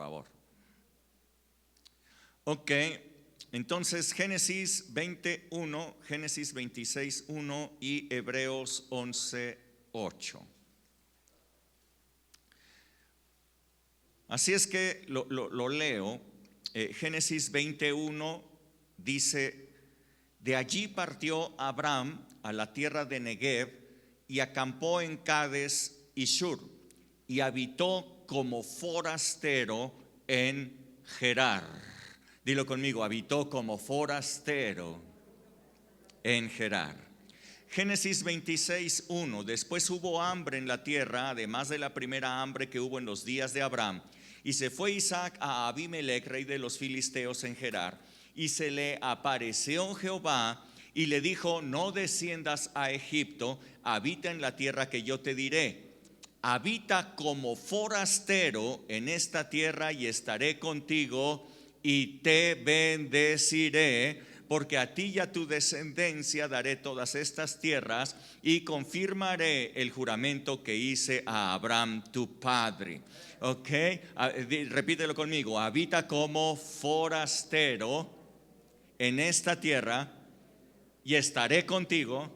favor. Ok, entonces Génesis 21, Génesis 26, 1 y Hebreos 11, 8. Así es que lo leo. Génesis 21 dice: de allí partió Abraham a la tierra de Negev y acampó en Cades y Shur y habitó como forastero en Gerar. Dilo conmigo: habitó como forastero en Gerar. Génesis 26, 1. Después hubo hambre en la tierra, además de la primera hambre que hubo en los días de Abraham. Y se fue Isaac a Abimelech, rey de los filisteos, en Gerar. Y se le apareció Jehová y le dijo: no desciendas a Egipto, habita en la tierra que yo te diré. Habita como forastero en esta tierra y estaré contigo y te bendeciré, porque a ti y a tu descendencia daré todas estas tierras y confirmaré el juramento que hice a Abraham tu padre. Ok, repítelo conmigo: habita como forastero en esta tierra y estaré contigo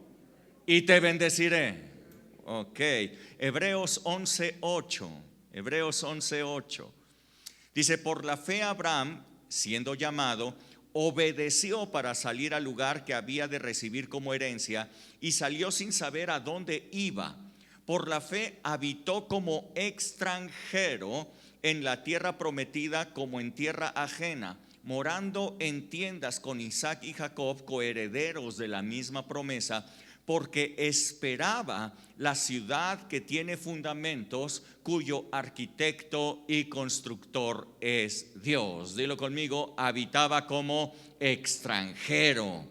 y te bendeciré. Ok, Hebreos 11:8. Hebreos 11:8 dice: por la fe Abraham, siendo llamado, obedeció para salir al lugar que había de recibir como herencia, y salió sin saber a dónde iba. Por la fe habitó como extranjero en la tierra prometida, como en tierra ajena, morando en tiendas con Isaac y Jacob, coherederos de la misma promesa, porque esperaba la ciudad que tiene fundamentos, cuyo arquitecto y constructor es Dios. Dilo conmigo: habitaba como extranjero.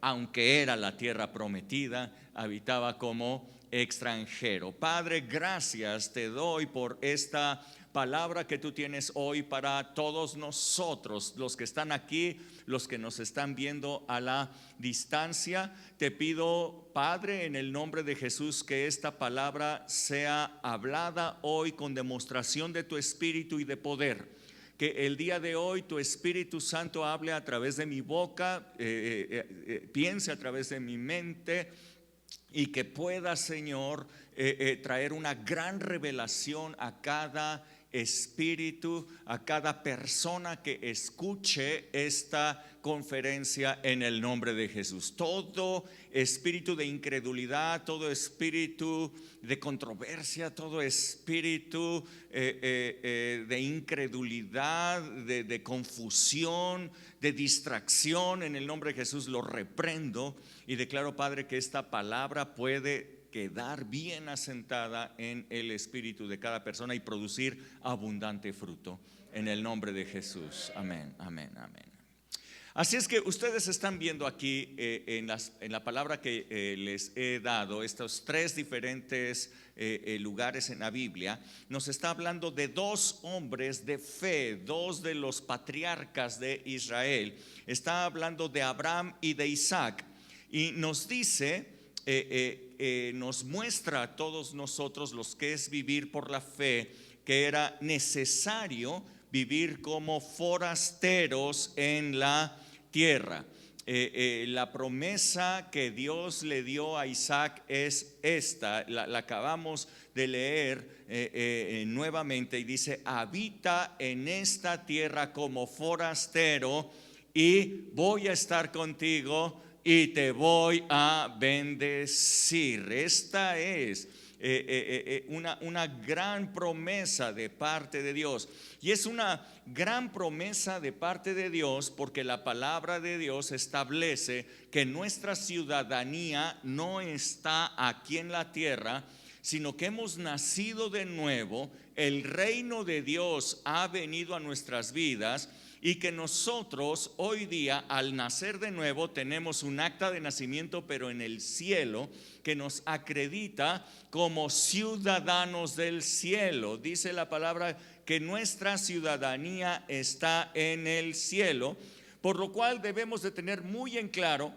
Aunque era la tierra prometida, habitaba como extranjero. Padre, gracias te doy por esta palabra que tú tienes hoy para todos nosotros, los que están aquí, los que nos están viendo a la distancia. Te pido, Padre, en el nombre de Jesús, que esta palabra sea hablada hoy con demostración de tu espíritu y de poder. Que el día de hoy tu Espíritu Santo hable a través de mi boca, piense a través de mi mente, y que pueda, Señor, traer una gran revelación a cada espíritu, a cada persona que escuche esta conferencia, en el nombre de Jesús. Todo espíritu de incredulidad, todo espíritu de controversia, todo espíritu de incredulidad, de confusión, de distracción, en el nombre de Jesús lo reprendo y declaro, Padre, que esta palabra puede quedar bien asentada en el espíritu de cada persona y producir abundante fruto, en el nombre de Jesús. Amén, amén, amén. Así es que ustedes están viendo aquí en la palabra que les he dado, estos tres diferentes lugares en la Biblia, nos está hablando de dos hombres de fe, dos de los patriarcas de Israel. Está hablando de Abraham y de Isaac, y nos dice, nos muestra a todos nosotros los que es vivir por la fe, que era necesario vivir como forasteros en la tierra. La promesa que Dios le dio a Isaac es esta, la acabamos de leer nuevamente, y dice: habita en esta tierra como forastero y voy a estar contigo y te voy a bendecir. Esta es una gran promesa de parte de Dios, y es una gran promesa de parte de Dios porque la palabra de Dios establece que nuestra ciudadanía no está aquí en la tierra, sino que hemos nacido de nuevo. El reino de Dios ha venido a nuestras vidas, y que nosotros hoy día, al nacer de nuevo, tenemos un acta de nacimiento, pero en el cielo, que nos acredita como ciudadanos del cielo. Dice la palabra que nuestra ciudadanía está en el cielo, por lo cual debemos de tener muy en claro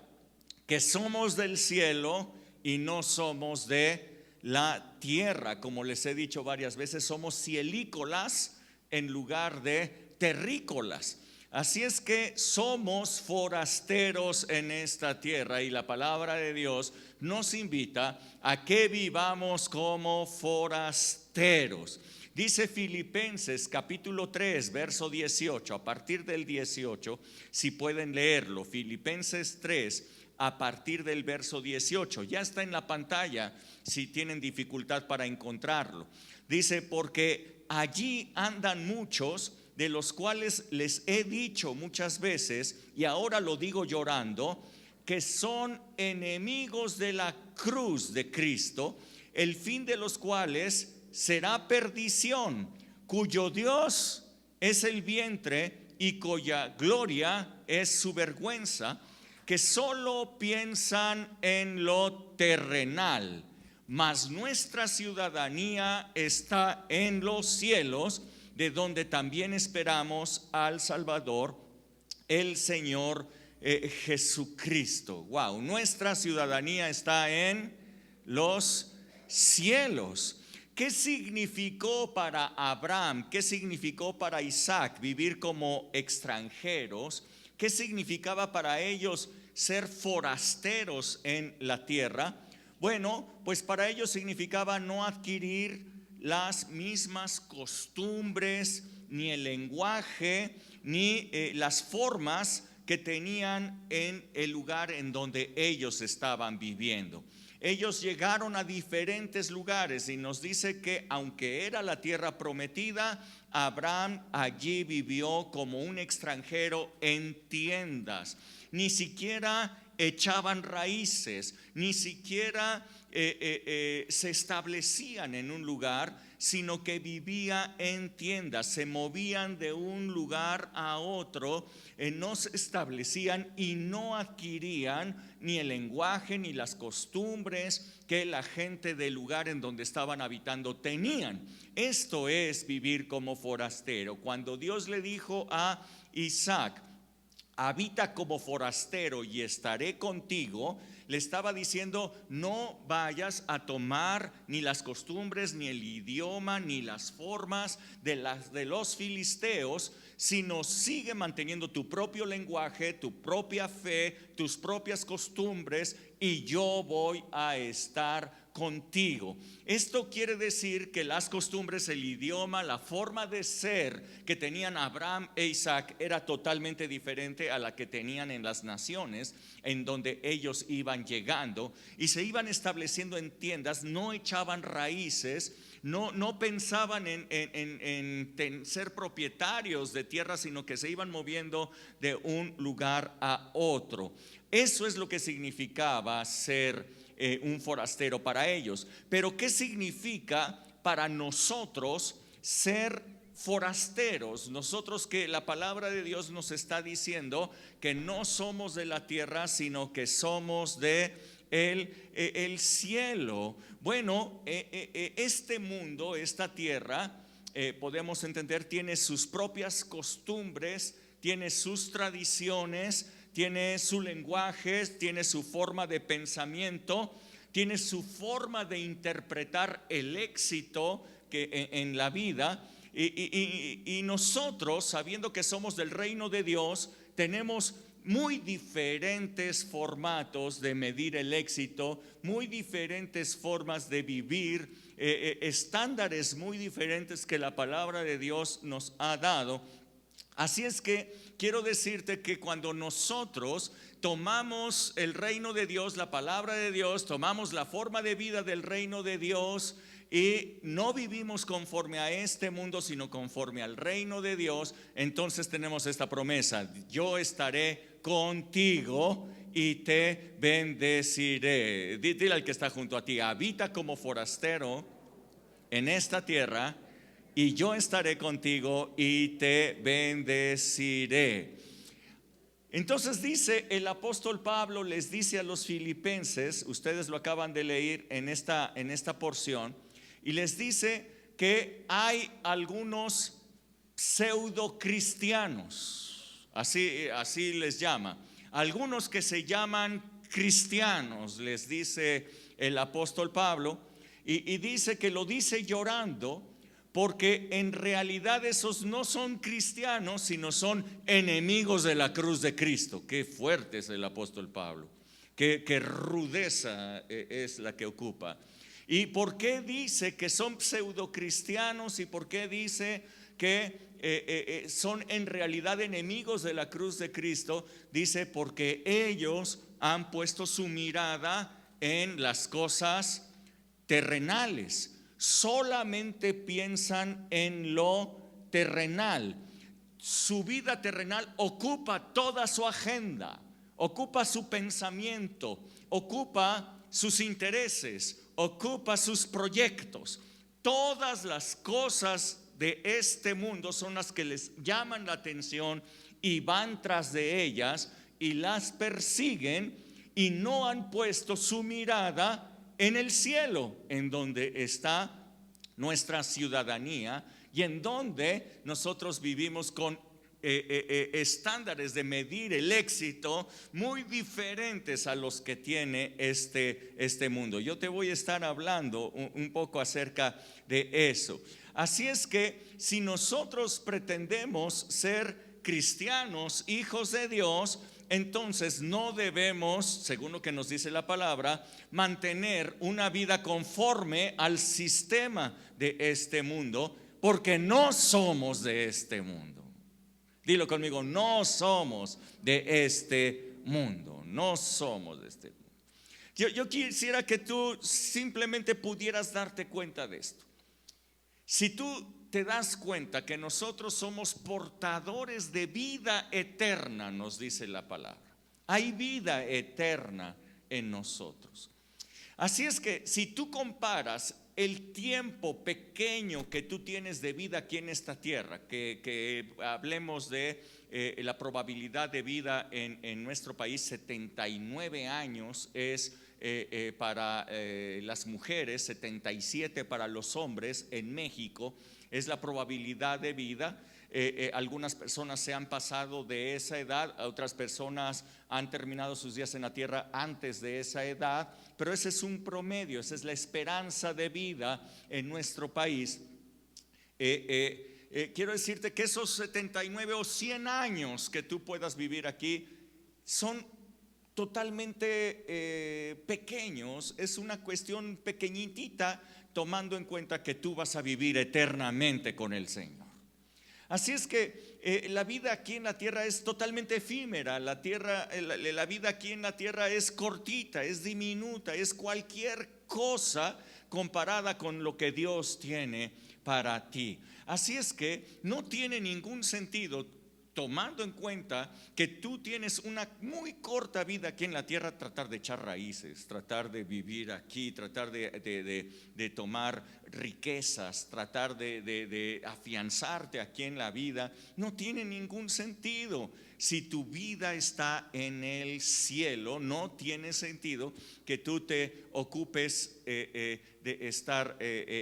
que somos del cielo y no somos de la tierra. Como les he dicho varias veces, somos cielícolas, en lugar de terrícolas. Así es que somos forasteros en esta tierra y la palabra de Dios nos invita a que vivamos como forasteros. Dice Filipenses capítulo 3, verso 18, a partir del 18, si pueden leerlo, Filipenses 3, a partir del verso 18, ya está en la pantalla si tienen dificultad para encontrarlo. Dice, porque allí andan muchos, de los cuales les he dicho muchas veces, y ahora lo digo llorando, que son enemigos de la cruz de Cristo, el fin de los cuales será perdición, cuyo Dios es el vientre y cuya gloria es su vergüenza, que solo piensan en lo terrenal, mas nuestra ciudadanía está en los cielos, de donde también esperamos al Salvador, el Señor Jesucristo. Wow, nuestra ciudadanía está en los cielos. ¿Qué significó para Abraham? ¿Qué significó para Isaac vivir como extranjeros? ¿Qué significaba para ellos ser forasteros en la tierra? Bueno, pues para ellos significaba no adquirir las mismas costumbres, ni el lenguaje, ni las formas que tenían en el lugar en donde ellos estaban viviendo. Ellos llegaron a diferentes lugares y nos dice que aunque era la tierra prometida, Abraham allí vivió como un extranjero en tiendas. Ni siquiera echaban raíces, ni siquiera se establecían en un lugar, sino que vivía en tiendas, se movían de un lugar a otro, no se establecían y no adquirían ni el lenguaje ni las costumbres que la gente del lugar en donde estaban habitando tenían. Esto es vivir como forastero. Cuando Dios le dijo a Isaac, habita como forastero y estaré contigo, le estaba diciendo, no vayas a tomar ni las costumbres, ni el idioma, ni las formas de los filisteos, sino sigue manteniendo tu propio lenguaje, tu propia fe, tus propias costumbres, y yo voy a estar contigo. Esto quiere decir que las costumbres, el idioma, la forma de ser que tenían Abraham e Isaac era totalmente diferente a la que tenían en las naciones en donde ellos iban llegando y se iban estableciendo en tiendas, no echaban raíces, no pensaban en ser propietarios de tierra, sino que se iban moviendo de un lugar a otro. Eso es lo que significaba ser un forastero para ellos. Pero ¿qué significa para nosotros ser forasteros? Nosotros, que la palabra de Dios nos está diciendo que no somos de la tierra, sino que somos de el cielo. Bueno, este mundo, esta tierra, podemos entender, tiene sus propias costumbres, tiene sus tradiciones, tiene su lenguaje, tiene su forma de pensamiento, tiene su forma de interpretar el éxito que en la vida. Y nosotros, sabiendo que somos del reino de Dios, tenemos muy diferentes formatos de medir el éxito, muy diferentes formas de vivir, estándares muy diferentes que la palabra de Dios nos ha dado. Así es que quiero decirte que cuando nosotros tomamos el reino de Dios, la palabra de Dios, tomamos la forma de vida del reino de Dios y no vivimos conforme a este mundo, sino conforme al reino de Dios, entonces tenemos esta promesa: yo estaré contigo y te bendeciré. Dile al que está junto a ti: habita como forastero en esta tierra, y yo estaré contigo y te bendeciré. Entonces dice el apóstol Pablo, les dice a los filipenses, ustedes lo acaban de leer en esta porción, y les dice que hay algunos pseudo cristianos, así les llama, algunos que se llaman cristianos, les dice el apóstol Pablo, y dice que lo dice llorando, porque en realidad esos no son cristianos, sino son enemigos de la cruz de Cristo. Qué fuerte es el apóstol Pablo, qué rudeza es la que ocupa. ¿Y por qué dice que son pseudocristianos y por qué dice que son en realidad enemigos de la cruz de Cristo? Dice porque ellos han puesto su mirada en las cosas terrenales, solamente piensan en lo terrenal. Su vida terrenal ocupa toda su agenda, ocupa su pensamiento, ocupa sus intereses, ocupa sus proyectos. Todas las cosas de este mundo son las que les llaman la atención y van tras de ellas y las persiguen, y no han puesto su mirada en el cielo, en donde está nuestra ciudadanía y en donde nosotros vivimos con estándares de medir el éxito muy diferentes a los que tiene este mundo. Yo te voy a estar hablando un poco acerca de eso. Así es que si nosotros pretendemos ser cristianos, hijos de Dios, entonces no debemos, según lo que nos dice la palabra, mantener una vida conforme al sistema de este mundo, porque no somos de este mundo. Dilo conmigo, no somos de este mundo, no somos de este mundo. Yo quisiera que tú simplemente pudieras darte cuenta de esto. Si tú te das cuenta que nosotros somos portadores de vida eterna, nos dice la palabra. Hay vida eterna en nosotros. Así es que si tú comparas el tiempo pequeño que tú tienes de vida aquí en esta tierra, que hablemos de la probabilidad de vida en nuestro país, 79 años es para las mujeres, 77 para los hombres. En México es la probabilidad de vida. Algunas personas se han pasado de esa edad, otras personas han terminado sus días en la tierra antes de esa edad, pero ese es un promedio, esa es la esperanza de vida en nuestro país. Quiero decirte que esos 79 o 100 años que tú puedas vivir aquí son totalmente pequeños, es una cuestión pequeñitita, tomando en cuenta que tú vas a vivir eternamente con el Señor. Así es que la vida aquí en la tierra es totalmente efímera. La vida aquí en la tierra es cortita, es diminuta, es cualquier cosa comparada con lo que Dios tiene para ti. Así es que no tiene ningún sentido, tomando en cuenta que tú tienes una muy corta vida aquí en la tierra, tratar de echar raíces, tratar de vivir aquí, tratar de tomar riquezas, tratar de afianzarte aquí en la vida. No tiene ningún sentido. Si tu vida está en el cielo, no tiene sentido que tú te ocupes de estar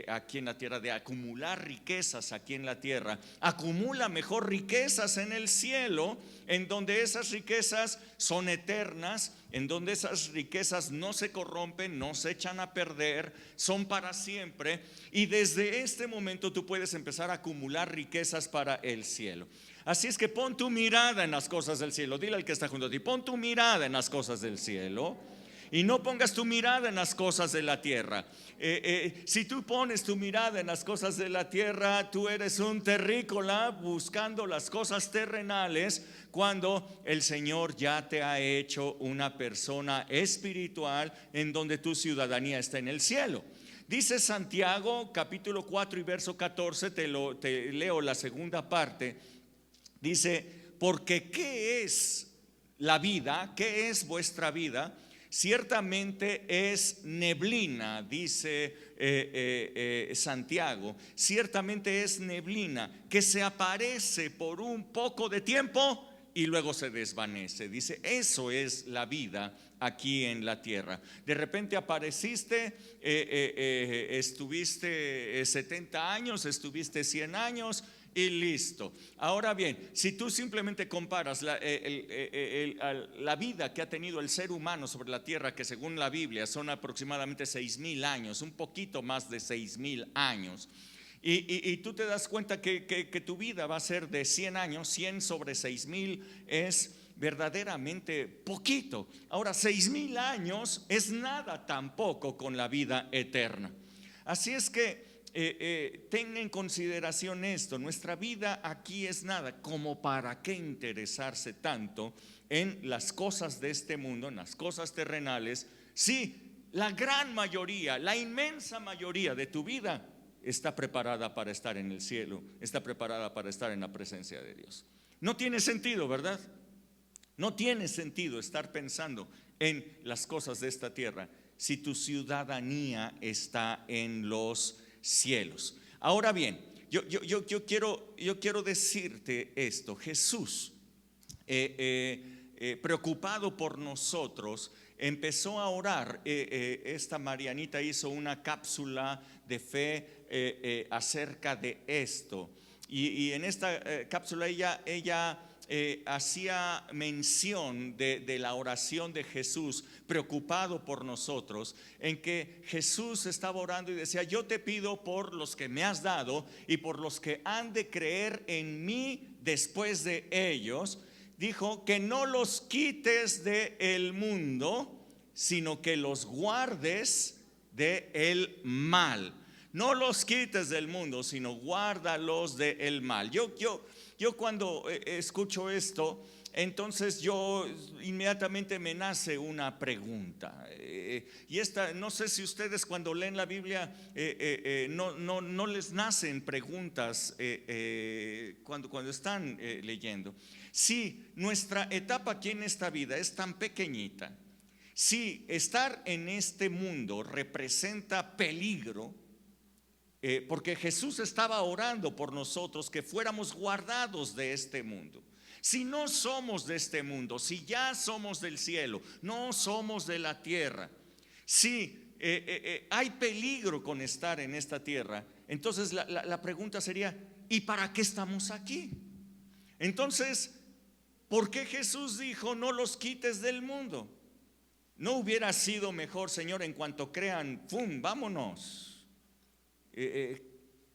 aquí en la tierra, de acumular riquezas aquí en la tierra. Acumula mejor riquezas en el cielo, en donde esas riquezas son eternas, en donde esas riquezas no se corrompen, no se echan a perder, son para siempre. Y desde este momento tú puedes empezar a acumular riquezas para el cielo. Así es que pon tu mirada en las cosas del cielo. Dile al que está junto a ti, pon tu mirada en las cosas del cielo y no pongas tu mirada en las cosas de la tierra. Si tú pones tu mirada en las cosas de la tierra, tú eres un terrícola buscando las cosas terrenales, cuando el Señor ya te ha hecho una persona espiritual en donde tu ciudadanía está en el cielo. Dice Santiago capítulo 4 y verso 14, te leo la segunda parte. Dice, porque ¿qué es la vida? ¿Qué es vuestra vida? Ciertamente es neblina, dice Santiago. Ciertamente es neblina que se aparece por un poco de tiempo y luego se desvanece. Dice, eso es la vida aquí en la tierra. De repente apareciste, estuviste 70 años, estuviste 100 años y listo. Ahora bien, si tú simplemente comparas la vida que ha tenido el ser humano sobre la tierra, que según la Biblia son aproximadamente 6,000 años, un poquito más de 6,000 años, Y tú te das cuenta que tu vida va a ser de 100 años, 100 sobre 6,000 es verdaderamente poquito. Ahora, 6,000 años es nada tampoco con la vida eterna. Así es que ten en consideración esto: nuestra vida aquí es nada, como para qué interesarse tanto en las cosas de este mundo, en las cosas terrenales, si la gran mayoría, la inmensa mayoría de tu vida está preparada para estar en el cielo, está preparada para estar en la presencia de Dios. No tiene sentido, ¿verdad? No tiene sentido estar pensando en las cosas de esta tierra si tu ciudadanía está en los cielos. Ahora bien, yo quiero decirte esto: Jesús, preocupado por nosotros, empezó a orar. Esta Marianita hizo una cápsula de fe acerca de esto, y en esta cápsula ella hacía mención de la oración de Jesús, preocupado por nosotros, en que Jesús estaba orando y decía: yo te pido por los que me has dado y por los que han de creer en mí después de ellos. Dijo que no los quites del mundo, sino que los guardes del mal. No los quites del mundo, sino guárdalos del mal. Yo cuando escucho esto, entonces yo inmediatamente me nace una pregunta. Y esta, no sé si ustedes cuando leen la Biblia no les nacen preguntas cuando están leyendo. Si nuestra etapa aquí en esta vida es tan pequeñita, si estar en este mundo representa peligro, porque Jesús estaba orando por nosotros que fuéramos guardados de este mundo. Si no somos de este mundo, si ya somos del cielo, no somos de la tierra, si hay peligro con estar en esta tierra, entonces la pregunta sería: ¿y para qué estamos aquí? Entonces, ¿por qué Jesús dijo no los quites del mundo? ¿No hubiera sido mejor, Señor, en cuanto crean, ¡pum!, vámonos?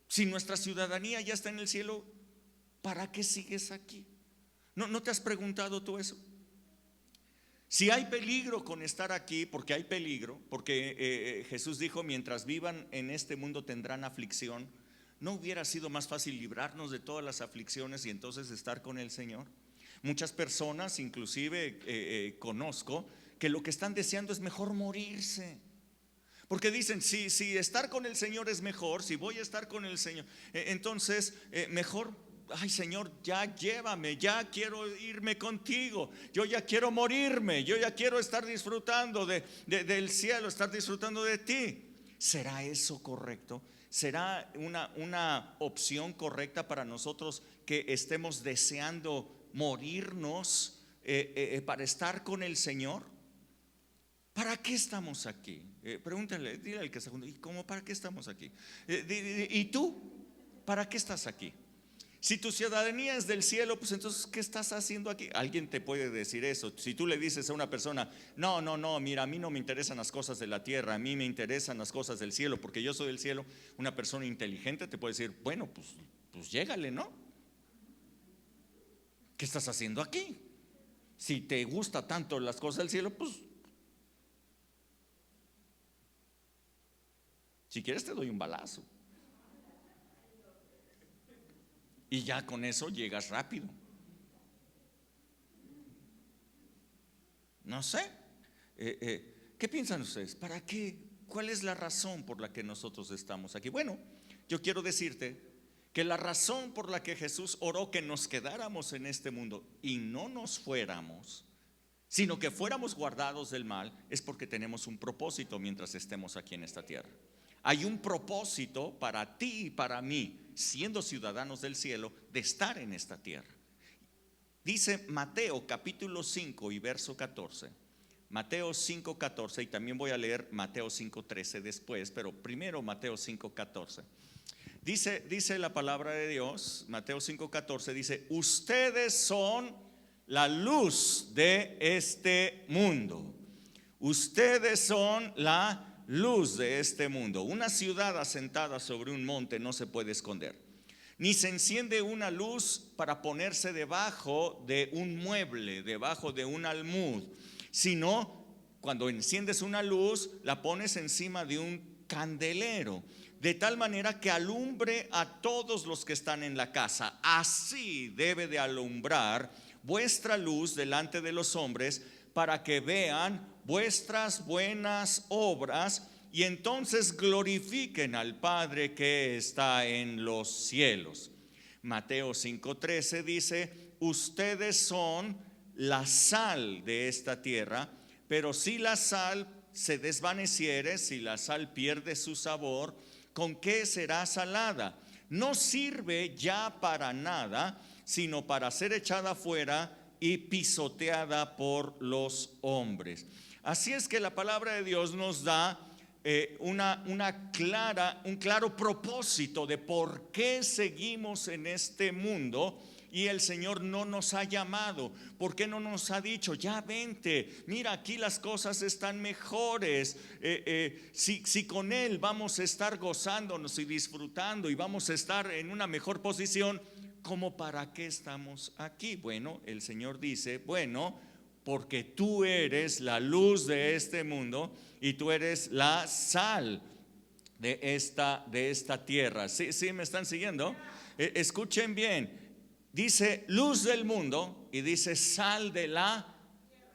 Si nuestra ciudadanía ya está en el cielo, ¿para qué sigues aquí? ¿No te has preguntado tú eso? Si hay peligro con estar aquí, porque hay peligro, porque Jesús dijo: mientras vivan en este mundo tendrán aflicción, ¿no hubiera sido más fácil librarnos de todas las aflicciones y entonces estar con el Señor? Muchas personas, inclusive conozco, que lo que están deseando es mejor morirse. Porque dicen: si estar con el Señor es mejor, si voy a estar con el Señor, entonces mejor, ay Señor, ya llévame, ya quiero irme contigo, yo ya quiero morirme, yo ya quiero estar disfrutando del cielo, estar disfrutando de ti. ¿Será eso correcto? ¿Será una opción correcta para nosotros que estemos deseando morirnos para estar con el Señor? ¿Para qué estamos aquí? Pregúntale, dile al que está junto: ¿y cómo para qué estamos aquí? ¿Y tú? ¿Para qué estás aquí? Si tu ciudadanía es del cielo, pues entonces ¿qué estás haciendo aquí? Alguien te puede decir eso. Si tú le dices a una persona: no, mira, a mí no me interesan las cosas de la tierra, a mí me interesan las cosas del cielo, porque yo soy del cielo. Una persona inteligente te puede decir: bueno, pues llégale, ¿no? ¿Qué estás haciendo aquí? Si te gusta tanto las cosas del cielo, pues si quieres te doy un balazo. Y ya con eso llegas rápido. No sé. ¿Qué piensan ustedes? ¿Para qué? ¿Cuál es la razón por la que nosotros estamos aquí? Bueno, yo quiero decirte que la razón por la que Jesús oró que nos quedáramos en este mundo y no nos fuéramos, sino que fuéramos guardados del mal, es porque tenemos un propósito mientras estemos aquí en esta tierra. Hay un propósito para ti y para mí, siendo ciudadanos del cielo, de estar en esta tierra. Dice Mateo capítulo 5 y verso 14. Mateo 5:14, y también voy a leer Mateo 5:13 después, pero primero Mateo 5:14. Dice la palabra de Dios, Mateo 5:14 dice: ustedes son la luz de este mundo. Ustedes son la luz de este mundo. Una ciudad asentada sobre un monte no se puede esconder. Ni se enciende una luz para ponerse debajo de un mueble, debajo de un almud, sino cuando enciendes una luz, la pones encima de un candelero, de tal manera que alumbre a todos los que están en la casa. Así debe de alumbrar vuestra luz delante de los hombres, para que vean vuestras buenas obras y entonces glorifiquen al Padre que está en los cielos. Mateo 5:13 dice: ustedes son la sal de esta tierra, pero si la sal se desvaneciere, si la sal pierde su sabor, ¿con qué será salada? No sirve ya para nada, sino para ser echada fuera y pisoteada por los hombres. Así es que la palabra de Dios nos da un claro propósito de por qué seguimos en este mundo. Y el Señor no nos ha llamado. ¿Por qué no nos ha dicho: ya vente, mira, aquí las cosas están mejores? Si con Él vamos a estar gozándonos y disfrutando y vamos a estar en una mejor posición, ¿cómo para qué estamos aquí? Bueno, el Señor dice: bueno, porque tú eres la luz de este mundo y tú eres la sal de esta tierra. ¿Sí me están siguiendo? Escuchen bien. Dice luz del mundo y dice sal de la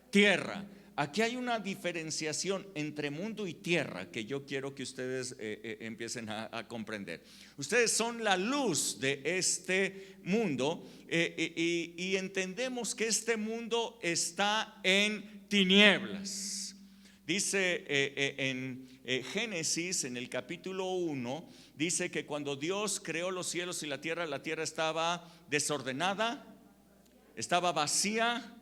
tierra. Aquí hay una diferenciación entre mundo y tierra que yo quiero que ustedes empiecen a comprender. Ustedes son la luz de este mundo y entendemos que este mundo está en tinieblas. Dice en Génesis, en el capítulo 1, dice que cuando Dios creó los cielos y la tierra estaba desordenada, estaba vacía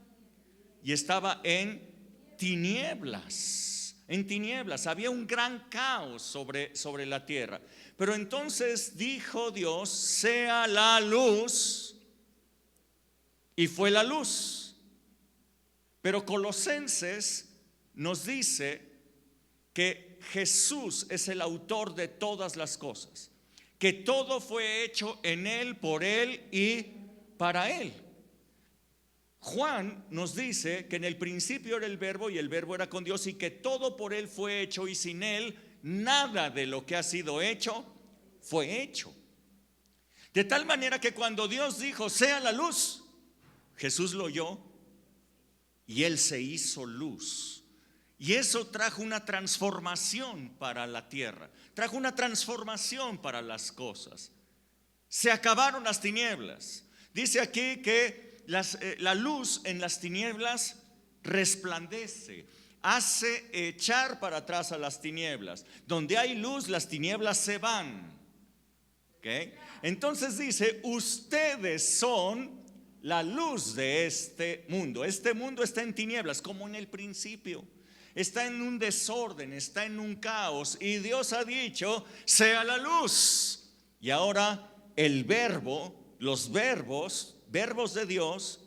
y estaba en tinieblas. En tinieblas, había un gran caos sobre la tierra. Pero entonces dijo Dios: sea la luz, y fue la luz. Pero Colosenses nos dice que Jesús es el autor de todas las cosas, que todo fue hecho en Él, por Él y para Él. Juan nos dice que en el principio era el verbo y el verbo era con Dios, y que todo por Él fue hecho, y sin Él nada de lo que ha sido hecho fue hecho. De tal manera que cuando Dios dijo: sea la luz, Jesús lo oyó y Él se hizo luz. Y eso trajo una transformación para la tierra, trajo una transformación para las cosas. Se acabaron las tinieblas. Dice aquí que la luz en las tinieblas resplandece, hace echar para atrás a las tinieblas. Donde hay luz, las tinieblas se van. ¿Okay? Entonces dice: ustedes son la luz de este mundo. Este mundo está en tinieblas, como en el principio. Está en un desorden, está en un caos, y Dios ha dicho: sea la luz. Y ahora el verbo, los verbos de Dios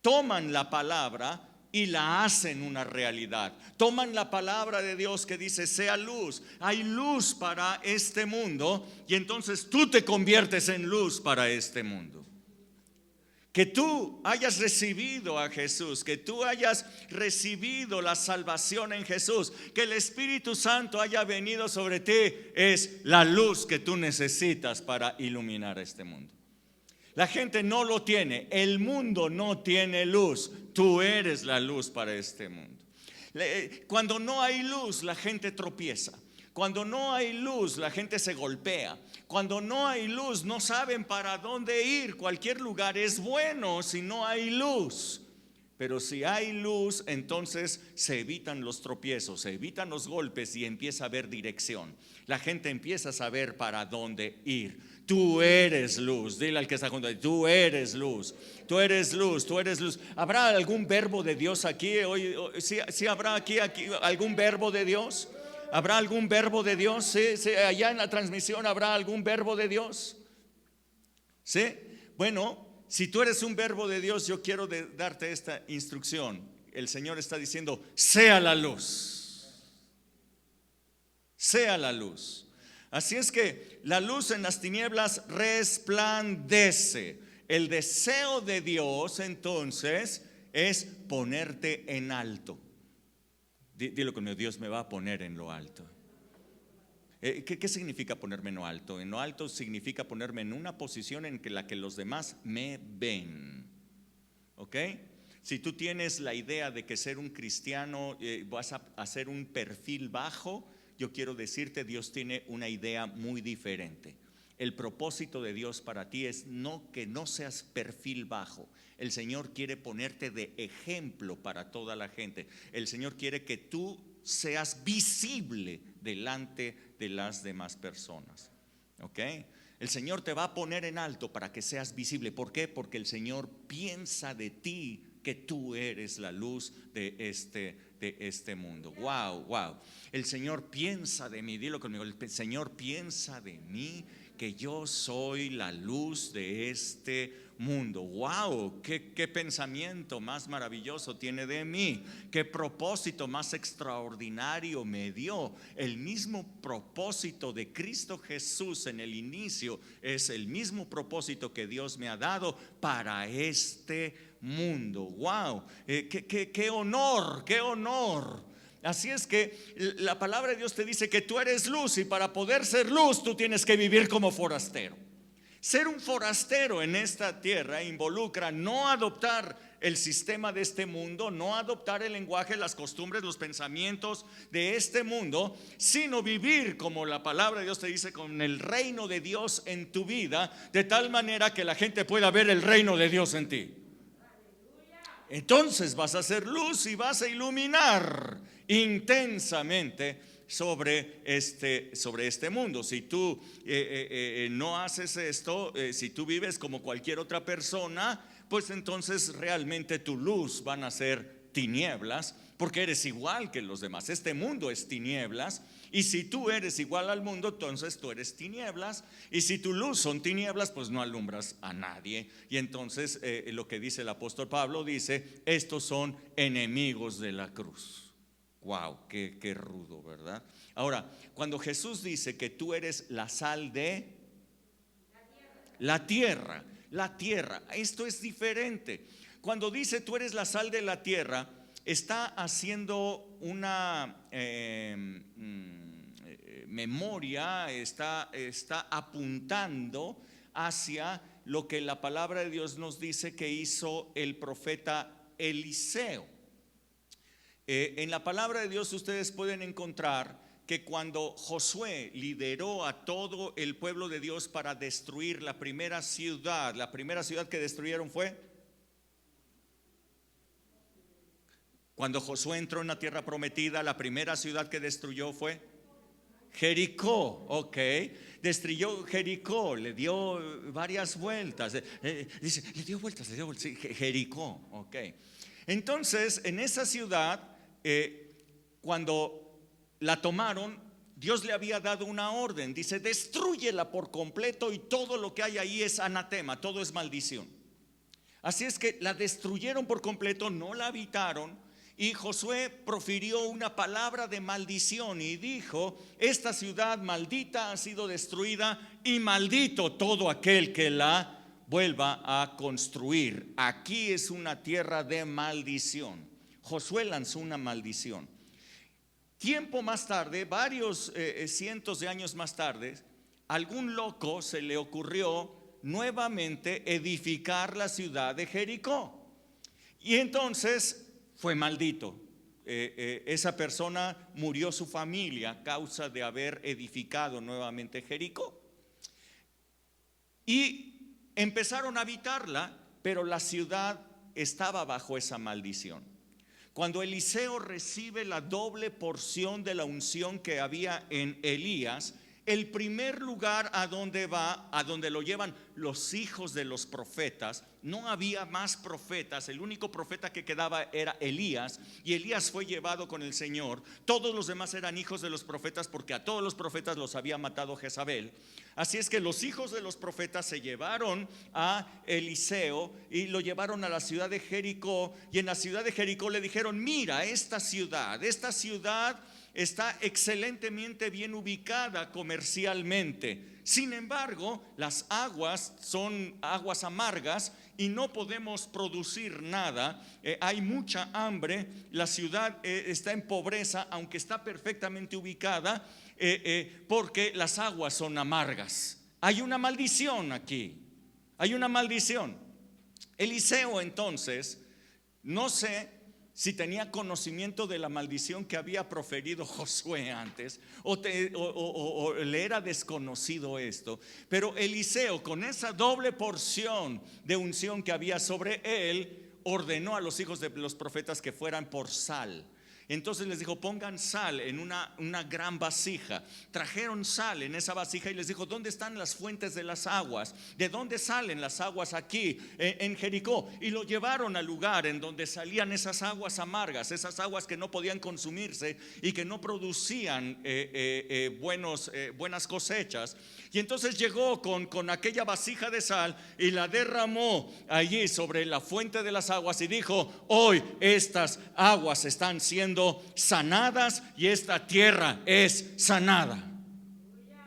toman la palabra y la hacen una realidad. Toman la palabra de Dios que dice: sea luz. Hay luz para este mundo, y entonces tú te conviertes en luz para este mundo. Que tú hayas recibido a Jesús, que tú hayas recibido la salvación en Jesús, que el Espíritu Santo haya venido sobre ti, es la luz que tú necesitas para iluminar este mundo. La gente no lo tiene, el mundo no tiene luz. Tú eres la luz para este mundo. Cuando no hay luz, la gente tropieza. Cuando no hay luz, la gente se golpea. Cuando no hay luz, no saben para dónde ir. Cualquier lugar es bueno si no hay luz. Pero si hay luz, entonces se evitan los tropiezos, se evitan los golpes y empieza a haber dirección. La gente empieza a saber para dónde ir. Tú eres luz. Dile al que está junto a ti: tú eres luz. Tú eres luz, tú eres luz. ¿Habrá algún verbo de Dios aquí hoy? ¿Sí habrá aquí algún verbo de Dios? ¿Habrá algún verbo de Dios? ¿Sí? Allá en la transmisión habrá algún verbo de Dios. ¿Sí? Bueno, si tú eres un verbo de Dios, yo quiero darte esta instrucción. El Señor está diciendo: sea la luz. sea la luz. Así es que la luz en las tinieblas resplandece. El deseo de Dios entonces es ponerte en alto. Dilo conmigo, Dios me va a poner en lo alto. ¿Qué significa ponerme en lo alto? En lo alto significa ponerme en una posición en la que los demás me ven. ¿Ok? Si tú tienes la idea de que ser un cristiano vas a hacer un perfil bajo, yo quiero decirte, Dios tiene una idea muy diferente. El propósito de Dios para ti es que no seas perfil bajo. El Señor quiere ponerte de ejemplo para toda la gente. El Señor quiere que tú seas visible delante de las demás personas. ¿Ok? El Señor te va a poner en alto para que seas visible. ¿Por qué? Porque el Señor piensa de ti que tú eres la luz de este mundo. Wow, wow. El Señor piensa de mí, dilo conmigo, el Señor piensa de mí que yo soy la luz de este mundo. Wow, qué pensamiento más maravilloso tiene de mí, qué propósito más extraordinario me dio. El mismo propósito de Cristo Jesús en el inicio es el mismo propósito que Dios me ha dado para este mundo. Wow, qué honor, qué honor. Así es que la palabra de Dios te dice que tú eres luz, y para poder ser luz tú tienes que vivir como forastero. Ser un forastero en esta tierra involucra no adoptar el sistema de este mundo, no adoptar el lenguaje, las costumbres, los pensamientos de este mundo, sino vivir como la palabra de Dios te dice, con el reino de Dios en tu vida, de tal manera que la gente pueda ver el reino de Dios en ti. Entonces vas a ser luz y vas a iluminar intensamente sobre este mundo. Si tú no haces esto, si tú vives como cualquier otra persona, pues entonces realmente tu luz van a ser tinieblas, porque eres igual que los demás. Este mundo es tinieblas, y si tú eres igual al mundo, entonces tú eres tinieblas. Y si tu luz son tinieblas, pues no alumbras a nadie. Y entonces lo que dice el apóstol Pablo, dice: estos son enemigos de la cruz. Wow, qué rudo, ¿verdad? Ahora, cuando Jesús dice que tú eres la sal de la tierra, esto es diferente. Cuando dice tú eres la sal de la tierra, está haciendo una memoria, está apuntando hacia lo que la palabra de Dios nos dice que hizo el profeta Eliseo. En la palabra de Dios ustedes pueden encontrar que cuando Josué lideró a todo el pueblo de Dios para destruir la primera ciudad que destruyeron fue cuando Josué entró en la tierra prometida. La primera ciudad que destruyó fue Jericó. Ok, destruyó Jericó, le dio varias vueltas. Dice, le dio vueltas, sí, Jericó. Ok, entonces en esa ciudad, cuando la tomaron, Dios le había dado una orden. Dice: destrúyela por completo, y todo lo que hay ahí es anatema, todo es maldición. Así es que la destruyeron por completo, no la habitaron. Y Josué profirió una palabra de maldición y dijo: esta ciudad maldita ha sido destruida, y maldito todo aquel que la vuelva a construir. Aquí es una tierra de maldición. Josué lanzó una maldición. Tiempo más tarde, varios cientos de años más tarde, algún loco se le ocurrió nuevamente edificar la ciudad de Jericó, y entonces fue maldito. Esa persona murió, su familia, a causa de haber edificado nuevamente Jericó, y empezaron a habitarla, pero la ciudad estaba bajo esa maldición. Cuando Eliseo recibe la doble porción de la unción que había en Elías, el primer lugar a donde lo llevan los hijos de los profetas. No había más profetas, el único profeta que quedaba era Elías, y Elías fue llevado con el Señor. Todos los demás eran hijos de los profetas, porque a todos los profetas los había matado Jezabel. Así es que los hijos de los profetas se llevaron a Eliseo y lo llevaron a la ciudad de Jericó, y en la ciudad de Jericó le dijeron: mira, esta ciudad está excelentemente bien ubicada comercialmente. Sin embargo, las aguas son aguas amargas y no podemos producir nada. Hay mucha hambre, la ciudad está en pobreza, aunque está perfectamente ubicada, porque las aguas son amargas. Hay una maldición aquí, hay una maldición. Eliseo entonces, no sé si tenía conocimiento de la maldición que había proferido Josué antes, o le era desconocido esto, pero Eliseo, con esa doble porción de unción que había sobre él, ordenó a los hijos de los profetas que fueran por sal. Entonces les dijo: pongan sal en una gran vasija. Trajeron sal en esa vasija y les dijo: ¿dónde están las fuentes de las aguas? ¿De dónde salen las aguas aquí en Jericó? Y lo llevaron al lugar en donde salían esas aguas amargas, esas aguas que no podían consumirse y que no producían buenas cosechas. Y entonces llegó con aquella vasija de sal y la derramó allí sobre la fuente de las aguas y dijo: hoy estas aguas están siendo sanadas y esta tierra es sanada.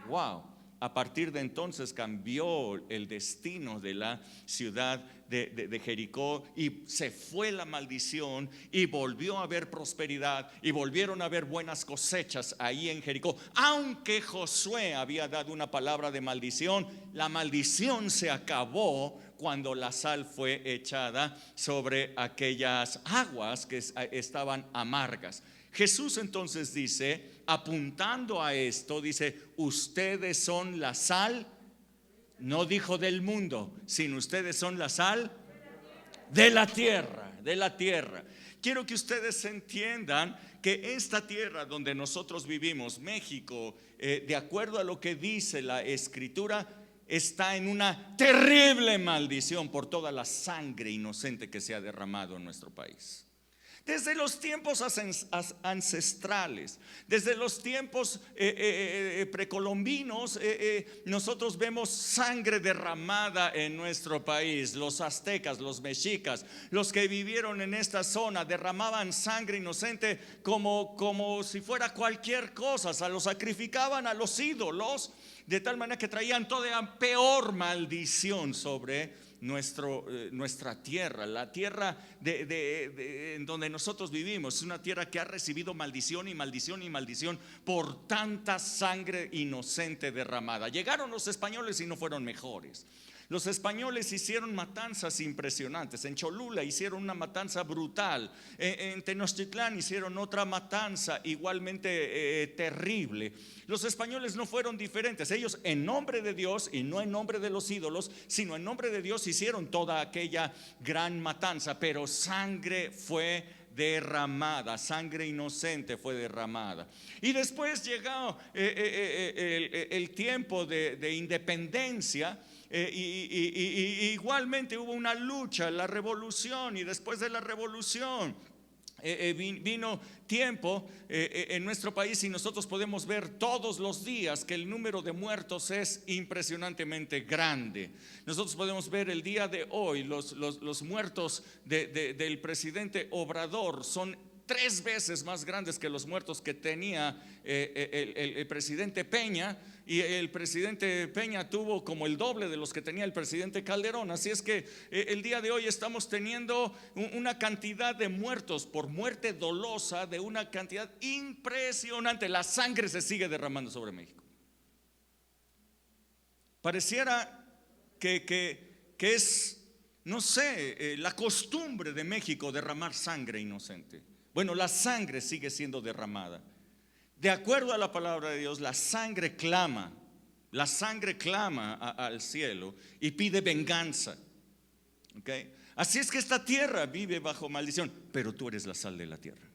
Wow. A partir de entonces cambió el destino de la ciudad de Jericó, y se fue la maldición y volvió a haber prosperidad y volvieron a haber buenas cosechas ahí en Jericó. Aunque Josué había dado una palabra de maldición, la maldición se acabó cuando la sal fue echada sobre aquellas aguas que estaban amargas. Jesús entonces dice, apuntando a esto, dice: ustedes son la sal. No dijo del mundo, sino ustedes son la sal de la tierra, de la tierra. Quiero que ustedes entiendan que esta tierra donde nosotros vivimos, México, de acuerdo a lo que dice la Escritura, está en una terrible maldición por toda la sangre inocente que se ha derramado en nuestro país. Desde los tiempos ancestrales, desde los tiempos precolombinos, nosotros vemos sangre derramada en nuestro país. Los aztecas, los mexicas, los que vivieron en esta zona derramaban sangre inocente como si fuera cualquier cosa. O sea, lo sacrificaban a los ídolos, de tal manera que traían toda peor maldición sobre nuestra tierra. La tierra en donde nosotros vivimos es una tierra que ha recibido maldición y maldición y maldición por tanta sangre inocente derramada. Llegaron los españoles y no fueron mejores. Los españoles hicieron matanzas impresionantes. En Cholula hicieron una matanza brutal. En Tenochtitlán hicieron otra matanza igualmente terrible. Los españoles no fueron diferentes. Ellos, en nombre de Dios y no en nombre de los ídolos, sino en nombre de Dios, hicieron toda aquella gran matanza. Pero sangre fue derramada, sangre inocente fue derramada. Y después llegó el tiempo de independencia. Igualmente hubo una lucha, la revolución, y después de la revolución vino tiempo en nuestro país, y nosotros podemos ver todos los días que el número de muertos es impresionantemente grande. Nosotros podemos ver el día de hoy los muertos del presidente Obrador son 3 veces más grandes que los muertos que tenía el presidente Peña. Y el presidente Peña tuvo como el doble de los que tenía el presidente Calderón. Así es que el día de hoy estamos teniendo una cantidad de muertos por muerte dolosa de una cantidad impresionante. La sangre se sigue derramando sobre México. Pareciera que es, no sé, la costumbre de México derramar sangre inocente. Bueno, la sangre sigue siendo derramada. De acuerdo a la palabra de Dios, la sangre clama al cielo y pide venganza. ¿Okay? Así es que esta tierra vive bajo maldición, pero tú eres la sal de la tierra.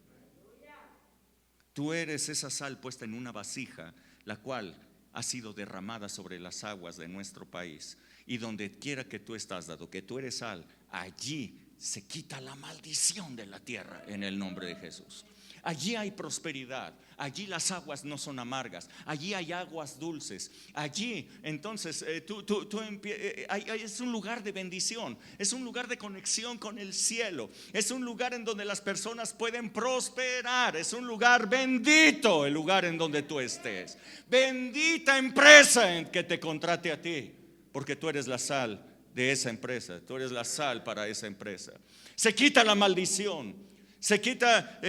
Tú eres esa sal puesta en una vasija, la cual ha sido derramada sobre las aguas de nuestro país. Y donde quiera que tú estás, dado que tú eres sal, allí se quita la maldición de la tierra en el nombre de Jesús. Allí hay prosperidad, allí las aguas no son amargas, allí hay aguas dulces, allí entonces es un lugar de bendición, es un lugar de conexión con el cielo, es un lugar en donde las personas pueden prosperar, es un lugar bendito, el lugar en donde tú estés. Bendita empresa en que te contrate a ti, porque tú eres la sal de esa empresa, tú eres la sal para esa empresa. Se quita la maldición, se quita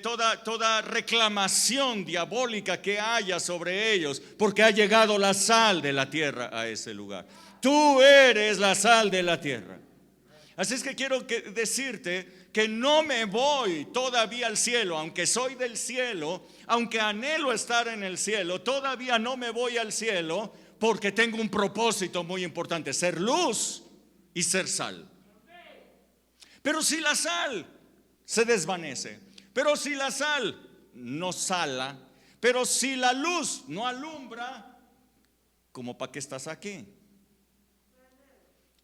toda reclamación diabólica que haya sobre ellos, porque ha llegado la sal de la tierra a ese lugar. Tú eres la sal de la tierra. Así es que quiero decirte que no me voy todavía al cielo, aunque soy del cielo, aunque anhelo estar en el cielo, todavía no me voy al cielo, porque tengo un propósito muy importante: ser luz y ser sal. Pero si la sal se desvanece, pero si la sal no sala, pero si la luz no alumbra, ¿cómo para qué estás aquí?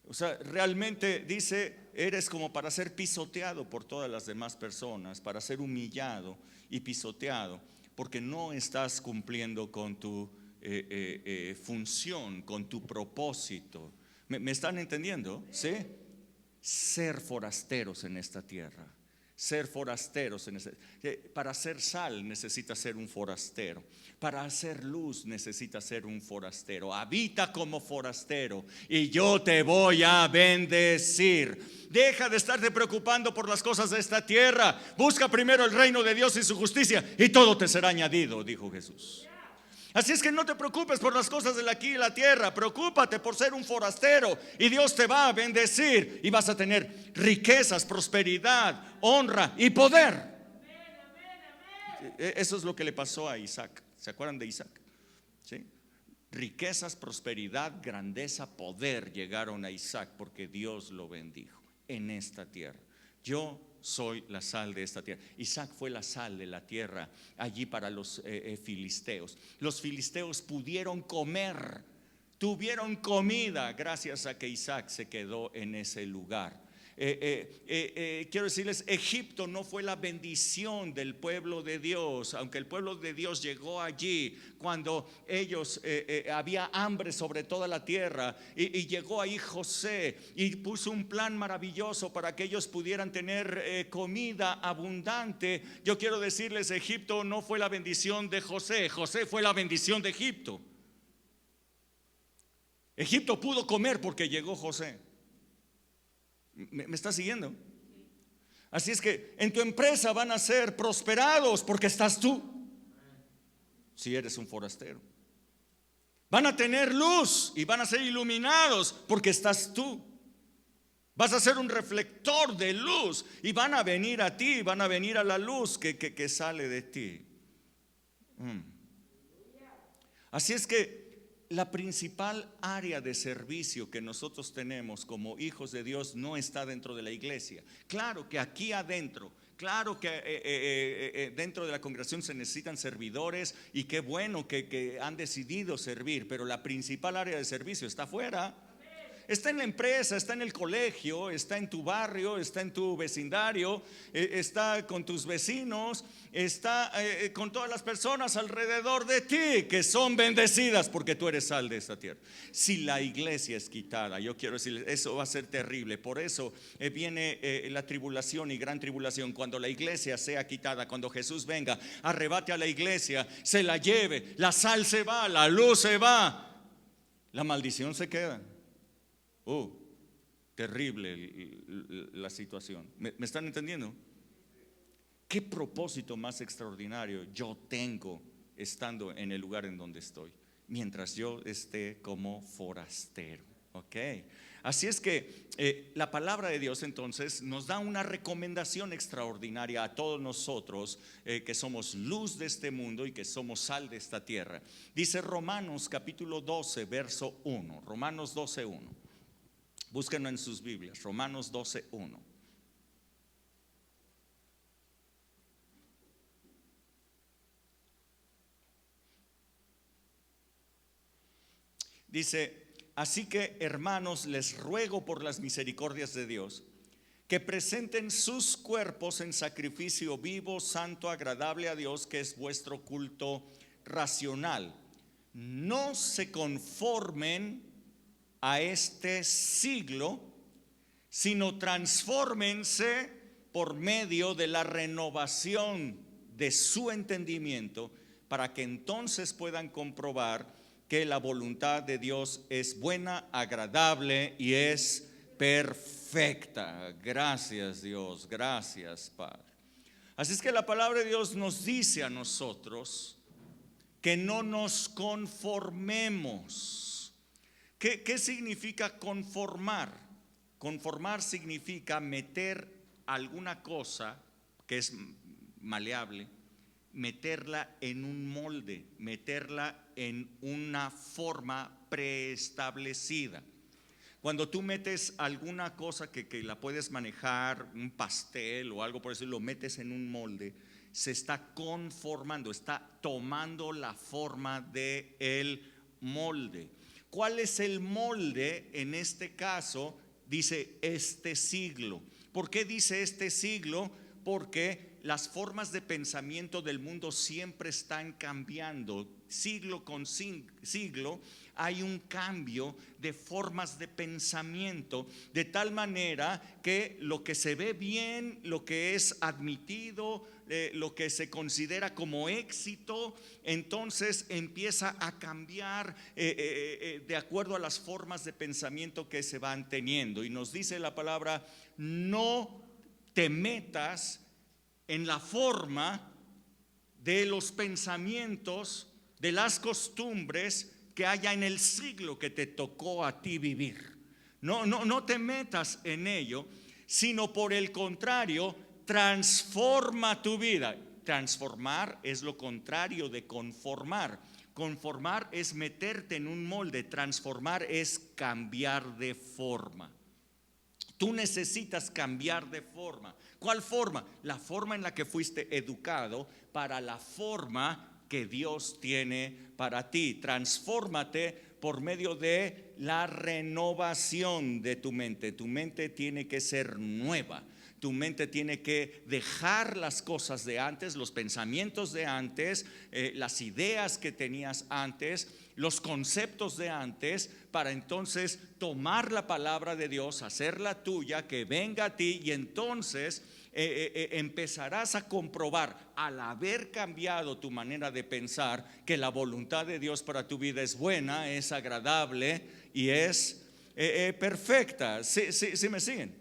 O sea, realmente dice, eres como para ser pisoteado por todas las demás personas, para ser humillado y pisoteado, porque no estás cumpliendo con tu función, con tu propósito. ¿Me están entendiendo? ¿Sí? Ser forasteros en esta tierra. Ser forasteros en para hacer sal necesita ser un forastero. Para hacer luz necesita ser un forastero. Habita como forastero y yo te voy a bendecir. Deja de estarte preocupando por las cosas de esta tierra. Busca primero el reino de Dios y su justicia, y todo te será añadido, dijo Jesús. Así es que no te preocupes por las cosas de aquí y la tierra. Preocúpate por ser un forastero, y Dios te va a bendecir y vas a tener riquezas, prosperidad, honra y poder. Eso es lo que le pasó a Isaac. ¿Se acuerdan de Isaac? ¿Sí? Riquezas, prosperidad, grandeza, poder llegaron a Isaac porque Dios lo bendijo en esta tierra. Yo soy la sal de esta tierra. Isaac fue la sal de la tierra allí para los filisteos. Los filisteos pudieron comer, tuvieron comida gracias a que Isaac se quedó en ese lugar. Quiero decirles, Egipto no fue la bendición del pueblo de Dios, aunque el pueblo de Dios llegó allí cuando ellos había hambre sobre toda la tierra, y llegó ahí José y puso un plan maravilloso para que ellos pudieran tener comida abundante. Yo quiero decirles, Egipto no fue la bendición de José, José fue la bendición de Egipto. Egipto pudo comer porque llegó José. ¿Me está siguiendo? Así es que en tu empresa van a ser prosperados porque estás tú, si eres un forastero. Van a tener luz y van a ser iluminados porque estás tú. Vas a ser un reflector de luz y van a venir a ti, van a venir a la luz que sale de ti. Así es que la principal área de servicio que nosotros tenemos como hijos de Dios no está dentro de la iglesia. Claro que aquí adentro, claro que dentro de la congregación se necesitan servidores, y qué bueno que han decidido servir, pero la principal área de servicio está afuera. Está en la empresa, está en el colegio, está en tu barrio, está en tu vecindario, está con tus vecinos, está con todas las personas alrededor de ti que son bendecidas porque tú eres sal de esta tierra. Si la iglesia es quitada, yo quiero decirles, eso va a ser terrible. Por eso viene la tribulación y gran tribulación. Cuando la iglesia sea quitada, cuando Jesús venga, arrebate a la iglesia, se la lleve, la sal se va, la luz se va, la maldición se queda. Terrible la situación. ¿Me están entendiendo? ¿Qué propósito más extraordinario yo tengo estando en el lugar en donde estoy, mientras yo esté como forastero? ¿Ok? Así es que la palabra de Dios entonces nos da una recomendación extraordinaria a todos nosotros que somos luz de este mundo y que somos sal de esta tierra. Dice Romanos capítulo 12, verso 1. Romanos 12, 1. Búsquenlo en sus Biblias, Romanos 12, 1. Dice: así que, hermanos, les ruego por las misericordias de Dios que presenten sus cuerpos en sacrificio vivo, santo, agradable a Dios, que es vuestro culto racional. No se conformen a este siglo, sino transfórmense por medio de la renovación de su entendimiento, para que entonces puedan comprobar que la voluntad de Dios es buena, agradable y es perfecta. Gracias Dios, gracias Padre. Así es que la palabra de Dios nos dice a nosotros que no nos conformemos. ¿Qué significa conformar? Conformar significa meter alguna cosa que es maleable, meterla en un molde, meterla en una forma preestablecida. Cuando tú metes alguna cosa que la puedes manejar, un pastel o algo por eso, lo metes en un molde, se está conformando, está tomando la forma del molde. ¿Cuál es el molde en este caso? Dice este siglo. ¿Por qué dice este siglo? Porque las formas de pensamiento del mundo siempre están cambiando. Siglo con siglo hay un cambio de formas de pensamiento, de tal manera que lo que se ve bien, lo que es admitido, lo que se considera como éxito, entonces empieza a cambiar de acuerdo a las formas de pensamiento que se van teniendo. Y nos dice la palabra: no te metas en la forma de los pensamientos, de las costumbres que haya en el siglo que te tocó a ti vivir. No te metas en ello, sino por el contrario, transforma tu vida. Transformar es lo contrario de conformar. Conformar es meterte en un molde, transformar es cambiar de forma. Tú necesitas cambiar de forma. ¿Cuál forma? La forma en la que fuiste educado para la forma que Dios tiene para ti. Transfórmate por medio de la renovación de tu mente. Tu mente tiene que ser nueva. Tu mente tiene que dejar las cosas de antes, los pensamientos de antes, las ideas que tenías antes, los conceptos de antes, para entonces tomar la palabra de Dios, hacerla tuya, que venga a ti, y entonces empezarás a comprobar, al haber cambiado tu manera de pensar, que la voluntad de Dios para tu vida es buena, es agradable y es perfecta. ¿Sí me siguen?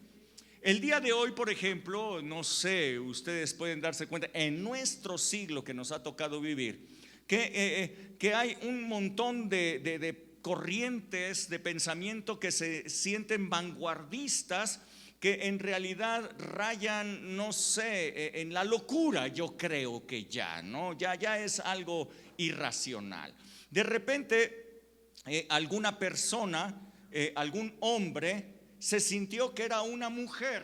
El día de hoy, por ejemplo, no sé, ustedes pueden darse cuenta, en nuestro siglo que nos ha tocado vivir, que hay un montón de corrientes de pensamiento que se sienten vanguardistas, que en realidad rayan, no sé, en la locura. Yo creo que ya es algo irracional. De repente, alguna persona, algún hombre, se sintió que era una mujer,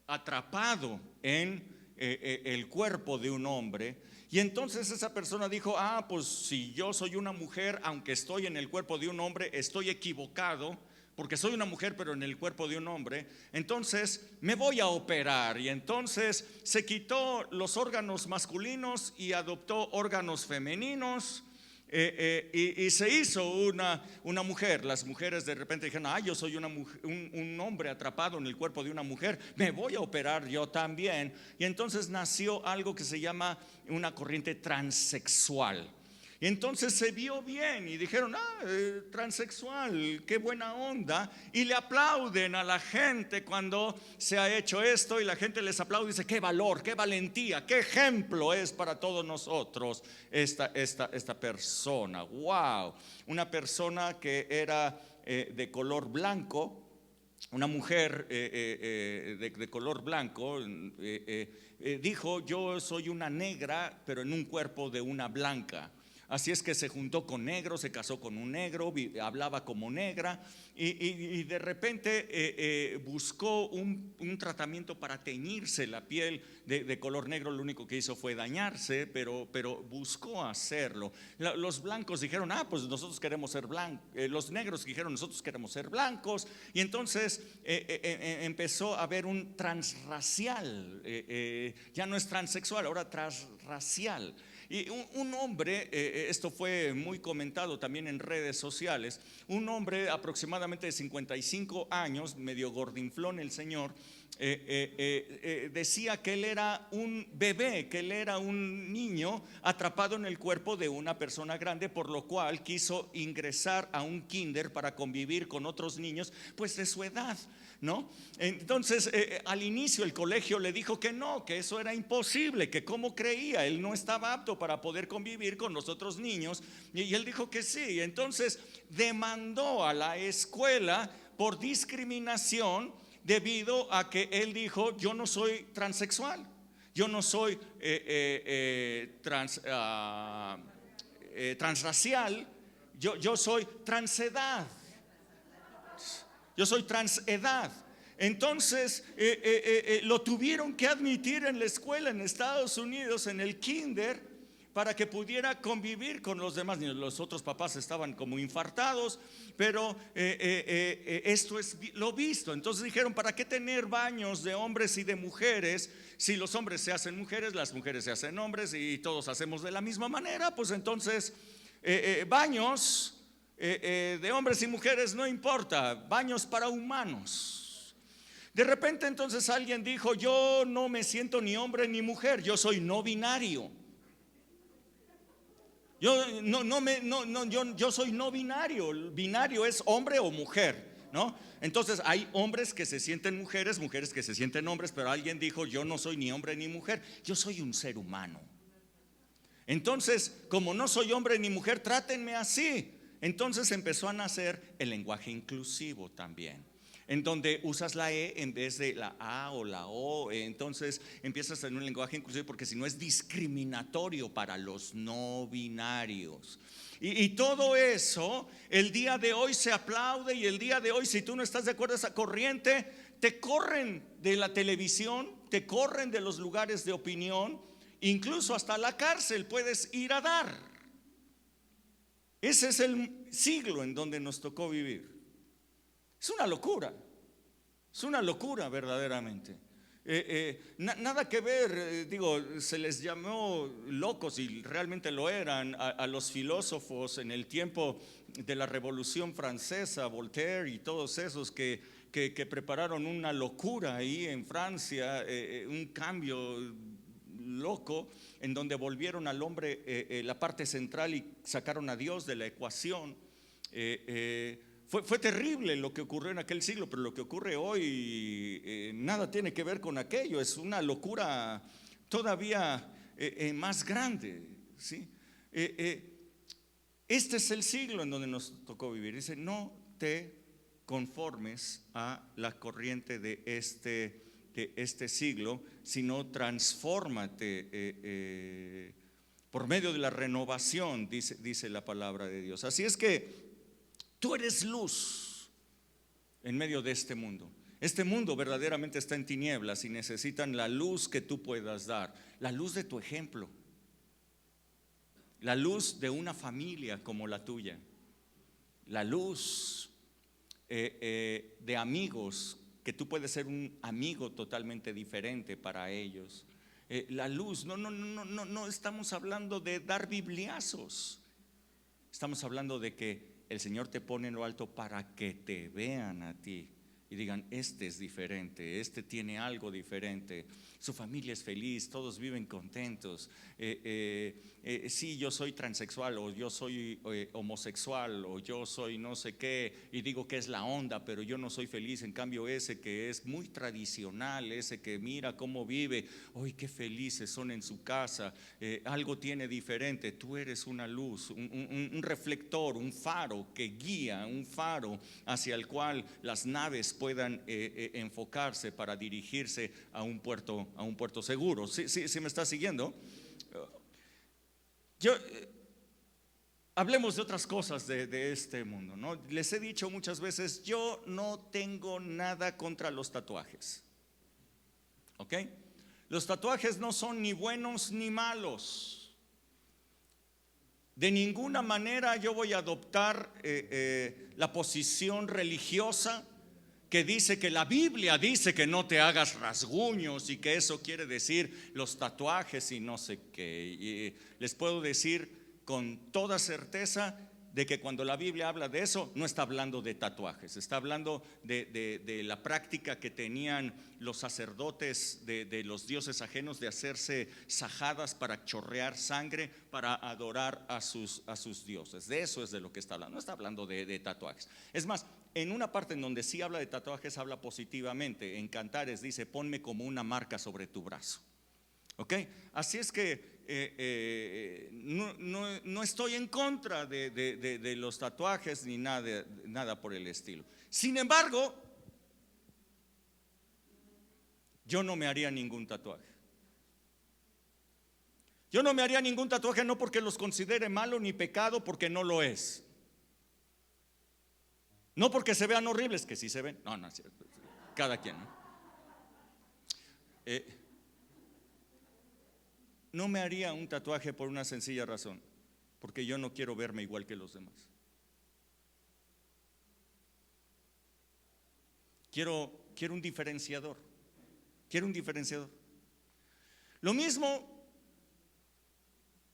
atrapado en el cuerpo de un hombre. Y entonces esa persona dijo: pues si yo soy una mujer, aunque estoy en el cuerpo de un hombre, estoy equivocado, porque soy una mujer pero en el cuerpo de un hombre. Entonces me voy a operar. Y entonces se quitó los órganos masculinos y adoptó órganos femeninos. Y se hizo una mujer. Las mujeres de repente dijeron: yo soy un hombre atrapado en el cuerpo de una mujer, me voy a operar yo también. Y entonces nació algo que se llama una corriente transexual. Y entonces se vio bien y dijeron: transexual, qué buena onda. Y le aplauden a la gente cuando se ha hecho esto, y la gente les aplaude y dice: qué valor, qué valentía, qué ejemplo es para todos nosotros esta persona. Wow, una persona que era de color blanco, una mujer de color blanco, dijo: yo soy una negra pero en un cuerpo de una blanca. Así es que se juntó con negros, se casó con un negro, hablaba como negra y de repente buscó un tratamiento para teñirse la piel de color negro. Lo único que hizo fue dañarse, pero buscó hacerlo. Los blancos dijeron, pues nosotros queremos ser blancos. Los negros dijeron, nosotros queremos ser blancos. Y entonces empezó a haber un transracial. Ya no es transexual, ahora transracial. Y un hombre, esto fue muy comentado también en redes sociales, un hombre aproximadamente de 55 años, medio gordinflón el señor, decía que él era un bebé, que él era un niño atrapado en el cuerpo de una persona grande, por lo cual quiso ingresar a un kinder para convivir con otros niños pues de su edad, ¿no? Entonces al inicio el colegio le dijo que no, que eso era imposible, que cómo creía, él no estaba apto para poder convivir con los otros niños, y él dijo que sí. Entonces demandó a la escuela por discriminación, debido a que él dijo, yo no soy transexual, yo no soy transracial, yo soy transedad. Yo soy transedad. Entonces lo tuvieron que admitir en la escuela en Estados Unidos, en el kinder, para que pudiera convivir con los demás niños. Los otros papás estaban como infartados, pero esto es lo visto. Entonces dijeron, ¿para qué tener baños de hombres y de mujeres si los hombres se hacen mujeres, las mujeres se hacen hombres y todos hacemos de la misma manera? Pues entonces baños de hombres y mujeres no importa, baños para humanos. De repente entonces alguien dijo, yo no me siento ni hombre ni mujer, yo soy no binario. Yo soy no binario. El binario es hombre o mujer, ¿no? Entonces hay hombres que se sienten mujeres, mujeres que se sienten hombres, pero alguien dijo, yo no soy ni hombre ni mujer, yo soy un ser humano. Entonces, como no soy hombre ni mujer, trátenme así. Entonces empezó a nacer el lenguaje inclusivo también, en donde usas la E en vez de la A o la O. Entonces empiezas a tener un lenguaje inclusivo, porque si no es discriminatorio para los no binarios. Y todo eso el día de hoy se aplaude, y el día de hoy, si tú no estás de acuerdo a esa corriente, te corren de la televisión, te corren de los lugares de opinión, incluso hasta la cárcel puedes ir a dar. Ese es el siglo en donde nos tocó vivir. Es una locura verdaderamente. Nada que ver, se les llamó locos, y realmente lo eran, a los filósofos en el tiempo de la Revolución Francesa, Voltaire y todos esos que prepararon una locura ahí en Francia, un cambio loco, en donde volvieron al hombre la parte central y sacaron a Dios de la ecuación. Fue terrible lo que ocurrió en aquel siglo, pero lo que ocurre hoy nada tiene que ver con aquello. Es una locura todavía más grande, ¿sí? Este es el siglo en donde nos tocó vivir. Dice, no te conformes a la corriente de este siglo, sino transfórmate por medio de la renovación, dice la palabra de Dios. Así es que tú eres luz en medio de este mundo. Este mundo verdaderamente está en tinieblas y necesitan la luz que tú puedas dar, la luz de tu ejemplo, la luz de una familia como la tuya, la luz de amigos, que tú puedes ser un amigo totalmente diferente para ellos. La luz, no estamos hablando de dar bibliazos, estamos hablando de que el Señor te pone en lo alto para que te vean a ti y digan, este es diferente, este tiene algo diferente, su familia es feliz, todos viven contentos. Sí, yo soy transexual, o yo soy homosexual, o yo soy no sé qué, y digo que es la onda, pero yo no soy feliz. En cambio ese que es muy tradicional, ese que mira cómo vive, ¡ay, qué felices son en su casa! Algo tiene diferente. Tú eres una luz, un reflector, un faro que guía, un faro hacia el cual las naves puedan enfocarse para dirigirse a un puerto seguro. ¿Sí me está siguiendo? Hablemos de otras cosas de este mundo, ¿no? Les he dicho muchas veces, yo no tengo nada contra los tatuajes, ¿ok? Los tatuajes no son ni buenos ni malos. De ninguna manera yo voy a adoptar la posición religiosa que dice que la Biblia dice que no te hagas rasguños y que eso quiere decir los tatuajes y no sé qué. Y les puedo decir con toda certeza de que cuando la Biblia habla de eso, no está hablando de tatuajes, está hablando de la práctica que tenían los sacerdotes de los dioses ajenos de hacerse sajadas para chorrear sangre, para adorar a sus dioses. De eso es de lo que está hablando, no está hablando de tatuajes. Es más, en una parte en donde sí habla de tatuajes, habla positivamente. En Cantares dice, ponme como una marca sobre tu brazo. ¿Ok? Así es que no estoy en contra de los tatuajes ni nada por el estilo. Sin embargo, yo no me haría ningún tatuaje. Yo no me haría ningún tatuaje no porque los considere malo ni pecado, porque no lo es. No porque se vean horribles, que sí se ven. No, es cierto. Cada quien, ¿no? No me haría un tatuaje por una sencilla razón, porque yo no quiero verme igual que los demás. Quiero un diferenciador. Quiero un diferenciador. Lo mismo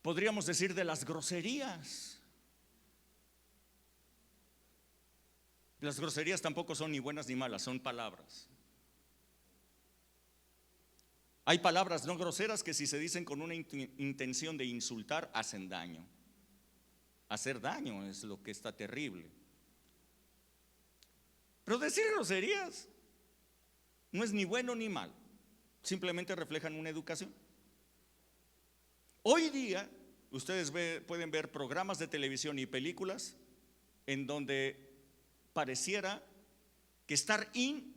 podríamos decir de las groserías. Las groserías tampoco son ni buenas ni malas, son palabras. Hay palabras no groseras que si se dicen con una intención de insultar, hacen daño. Hacer daño es lo que está terrible. Pero decir groserías no es ni bueno ni mal, simplemente reflejan una educación. Hoy día ustedes pueden ver programas de televisión y películas en donde pareciera que estar in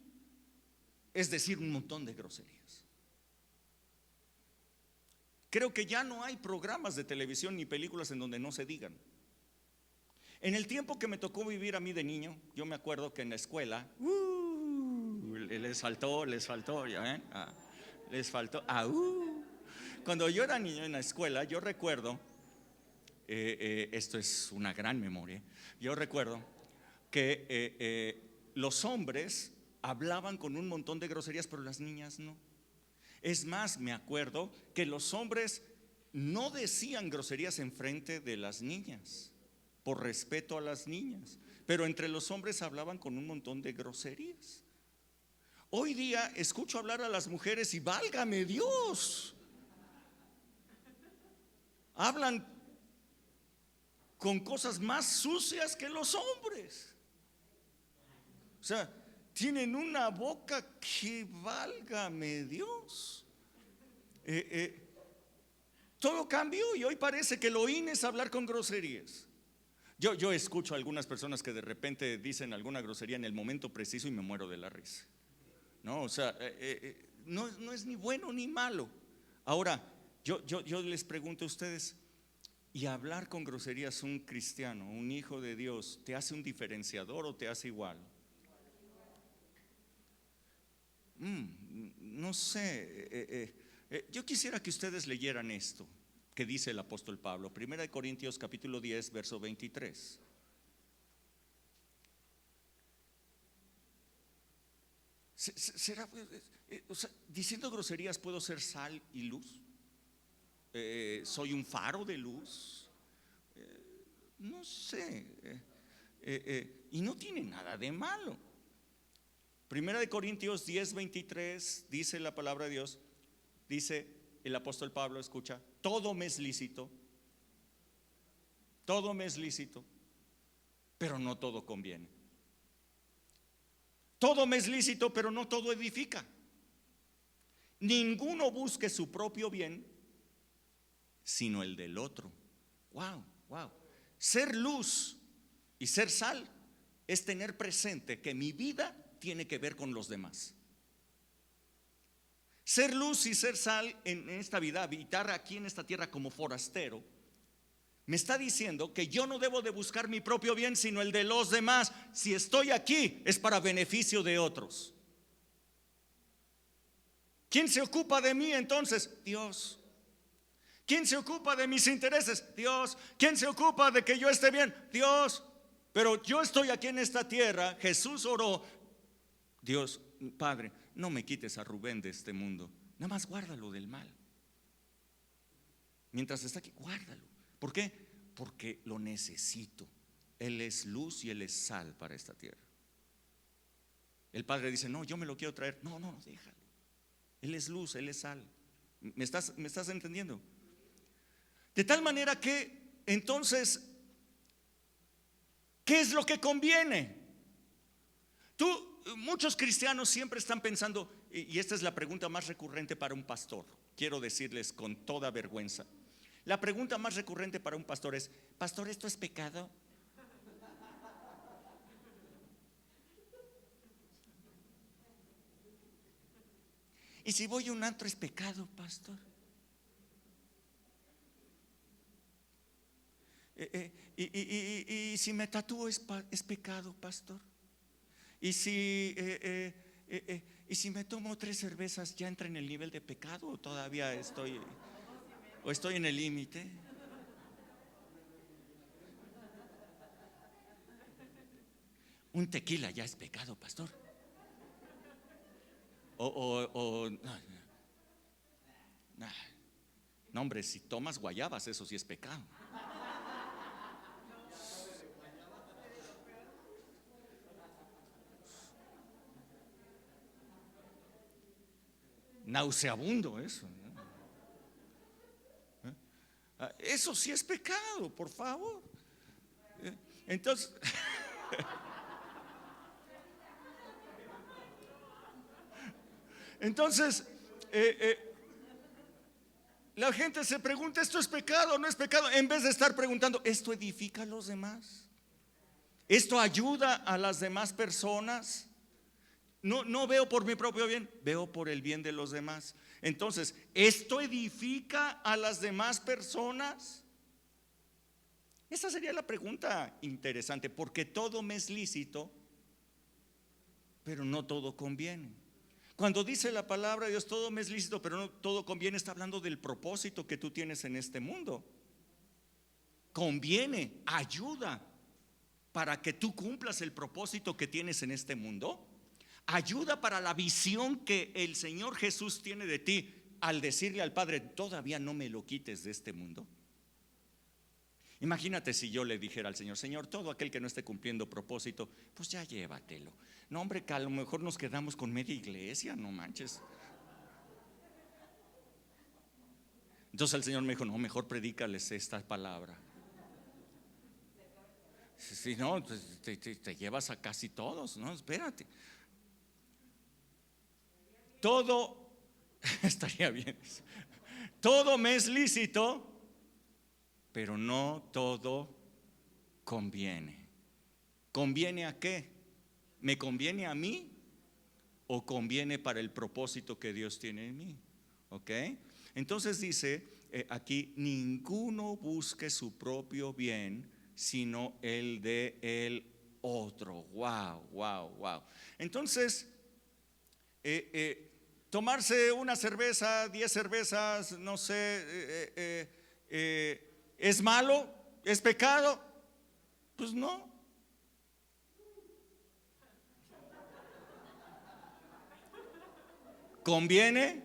es decir un montón de groserías. Creo que ya no hay programas de televisión ni películas en donde no se digan. En el tiempo que me tocó vivir a mí de niño, yo me acuerdo que en la escuela les faltó, ¿ya ven? Les faltó. Cuando yo era niño en la escuela, yo recuerdo, esto es una gran memoria, yo recuerdo que los hombres hablaban con un montón de groserías, pero las niñas no. Es más, me acuerdo que los hombres no decían groserías en frente de las niñas, por respeto a las niñas, pero entre los hombres hablaban con un montón de groserías. Hoy día escucho hablar a las mujeres y válgame Dios, hablan con cosas más sucias que los hombres. O sea, tienen una boca que válgame Dios. Todo cambió y hoy parece que lo in es hablar con groserías. Yo escucho a algunas personas que de repente dicen alguna grosería en el momento preciso y me muero de la risa. No, o sea, no es ni bueno ni malo. Ahora, yo les pregunto a ustedes, ¿y hablar con groserías un cristiano, un hijo de Dios, te hace un diferenciador o te hace igual? No sé. Yo quisiera que ustedes leyeran esto que dice el apóstol Pablo, 1 Corintios capítulo 10, verso 23. ¿Será, o sea, diciendo groserías puedo ser sal y luz? ¿Soy un faro de luz? No sé. Y no tiene nada de malo. 1 Corintios 10, 23 dice la palabra de Dios, dice el apóstol Pablo, escucha, todo me es lícito, pero no todo conviene. Todo me es lícito, pero no todo edifica. Ninguno busque su propio bien, sino el del otro. Wow. Ser luz y ser sal es tener presente que mi vida tiene que ver con los demás. Ser luz y ser sal en esta vida, habitar aquí en esta tierra como forastero, Me está diciendo que yo no debo de buscar mi propio bien, sino el de los demás. Si estoy aquí es para beneficio de otros. ¿Quién se ocupa de mí entonces? Dios. ¿Quién se ocupa de mis intereses? Dios. ¿Quién se ocupa de que yo esté bien? Dios. Pero yo estoy aquí en esta tierra. Jesús oró: Dios, Padre, no me quites a Rubén de este mundo, nada más guárdalo del mal. Mientras está aquí, guárdalo. ¿Por qué? Porque lo necesito. Él es luz y Él es sal para esta tierra. El Padre dice: no, yo me lo quiero traer. No, déjalo. Él es luz, Él es sal. ¿Me estás entendiendo? De tal manera que entonces, ¿qué es lo que conviene? Muchos cristianos siempre están pensando, y esta es la pregunta más recurrente para un pastor. Quiero decirles con toda vergüenza, la pregunta más recurrente para un pastor es: pastor, ¿esto es pecado? ¿Y si voy a un antro es pecado, pastor? Y si me tatúo es pecado, pastor. Y si me tomo 3 cervezas, ¿ya entra en el nivel de pecado o todavía estoy en el límite? Un tequila ya es pecado, pastor. No, hombre, si tomas guayabas, eso sí es pecado. Nauseabundo eso. Eso sí es pecado, por favor. Entonces la gente se pregunta: ¿esto es pecado o no es pecado? En vez de estar preguntando: ¿esto edifica a los demás? ¿Esto ayuda a las demás personas? No veo por mi propio bien, veo por el bien de los demás. Entonces, ¿esto edifica a las demás personas? Esa sería la pregunta interesante, porque todo me es lícito, pero no todo conviene. Cuando dice la palabra de Dios, todo me es lícito, pero no todo conviene, está hablando del propósito que tú tienes en este mundo. Conviene, ayuda para que tú cumplas el propósito que tienes en este mundo. Ayuda para la visión que el Señor Jesús tiene de ti al decirle al Padre: todavía no me lo quites de este mundo. Imagínate si yo le dijera al Señor: Señor, todo aquel que no esté cumpliendo propósito, pues ya llévatelo. No, hombre, que a lo mejor nos quedamos con media iglesia, no manches. Entonces el Señor me dijo: no, mejor predícales esta palabra. Si no, te llevas a casi todos. No, espérate. Todo estaría bien. Todo me es lícito, pero no todo conviene. ¿Conviene a qué? ¿Me conviene a mí o conviene para el propósito que Dios tiene en mí? ¿Ok? Entonces dice aquí: ninguno busque su propio bien, sino el de el otro. Wow. Entonces, tomarse una cerveza, 10 cervezas, no sé, ¿es malo? ¿Es pecado? Pues no. ¿Conviene?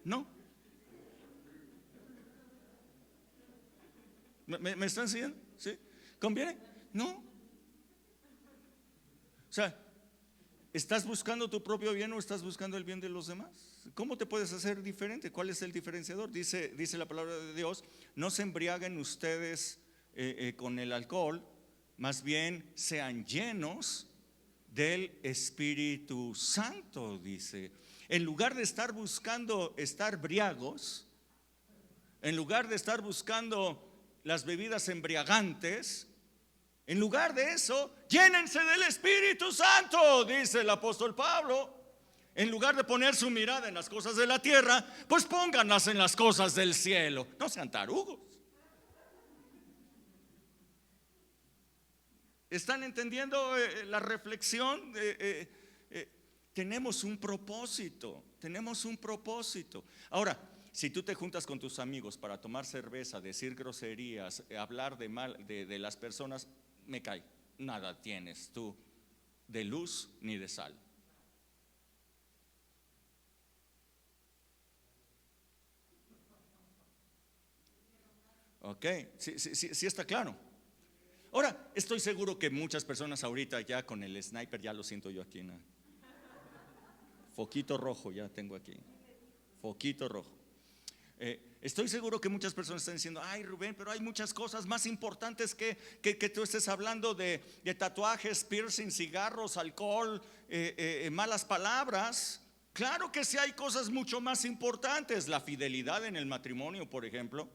No. ¿Me están siguiendo? ¿Sí? ¿Conviene? No. O sea, ¿estás buscando tu propio bien o estás buscando el bien de los demás? ¿Cómo te puedes hacer diferente? ¿Cuál es el diferenciador? Dice la palabra de Dios: no se embriaguen ustedes con el alcohol, más bien sean llenos del Espíritu Santo, dice. En lugar de estar buscando estar briagos, en lugar de estar buscando las bebidas embriagantes, en lugar de eso, llénense del Espíritu Santo, dice el apóstol Pablo. En lugar de poner su mirada en las cosas de la tierra, pues pónganlas en las cosas del cielo. No sean tarugos. ¿Están entendiendo la reflexión? Tenemos un propósito, tenemos un propósito. Ahora, si tú te juntas con tus amigos para tomar cerveza, decir groserías, hablar de mal de las personas, me cae. Nada tienes tú de luz ni de sal. Ok, sí está claro. Ahora, estoy seguro que muchas personas ahorita ya con el sniper, ya lo siento yo aquí, ¿no? Foquito rojo ya tengo aquí, foquito rojo. Estoy seguro que muchas personas están diciendo, ay Rubén, pero hay muchas cosas más importantes que tú estés hablando de tatuajes, piercing, cigarros, alcohol, malas palabras. Claro que sí hay cosas mucho más importantes, la fidelidad en el matrimonio, por ejemplo.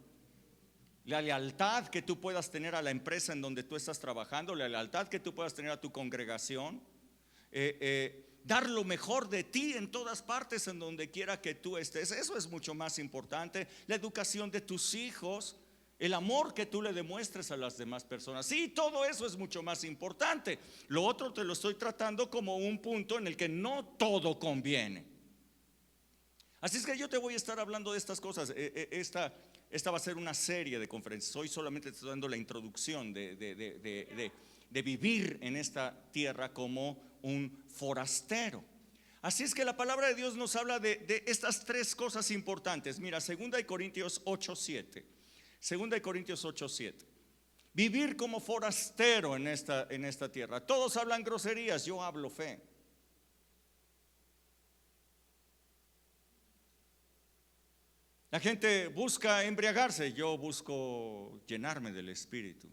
La lealtad que tú puedas tener a la empresa en donde tú estás trabajando, la lealtad que tú puedas tener a tu congregación, dar lo mejor de ti en todas partes, en donde quiera que tú estés. Eso es mucho más importante. La educación de tus hijos, el amor que tú le demuestres a las demás personas. Sí, todo eso es mucho más importante. Lo otro te lo estoy tratando como un punto en el que no todo conviene. Así es que yo te voy a estar hablando de estas cosas. Esta va a ser una serie de conferencias. Hoy solamente te estoy dando la introducción de vivir en esta tierra como un forastero. Así es que la palabra de Dios nos habla de estas tres cosas importantes. Mira, 2 Corintios 8:7. 2 Corintios 8:7. Vivir como forastero en esta tierra. Todos hablan groserías, yo hablo fe. La gente busca embriagarse, yo busco llenarme del Espíritu.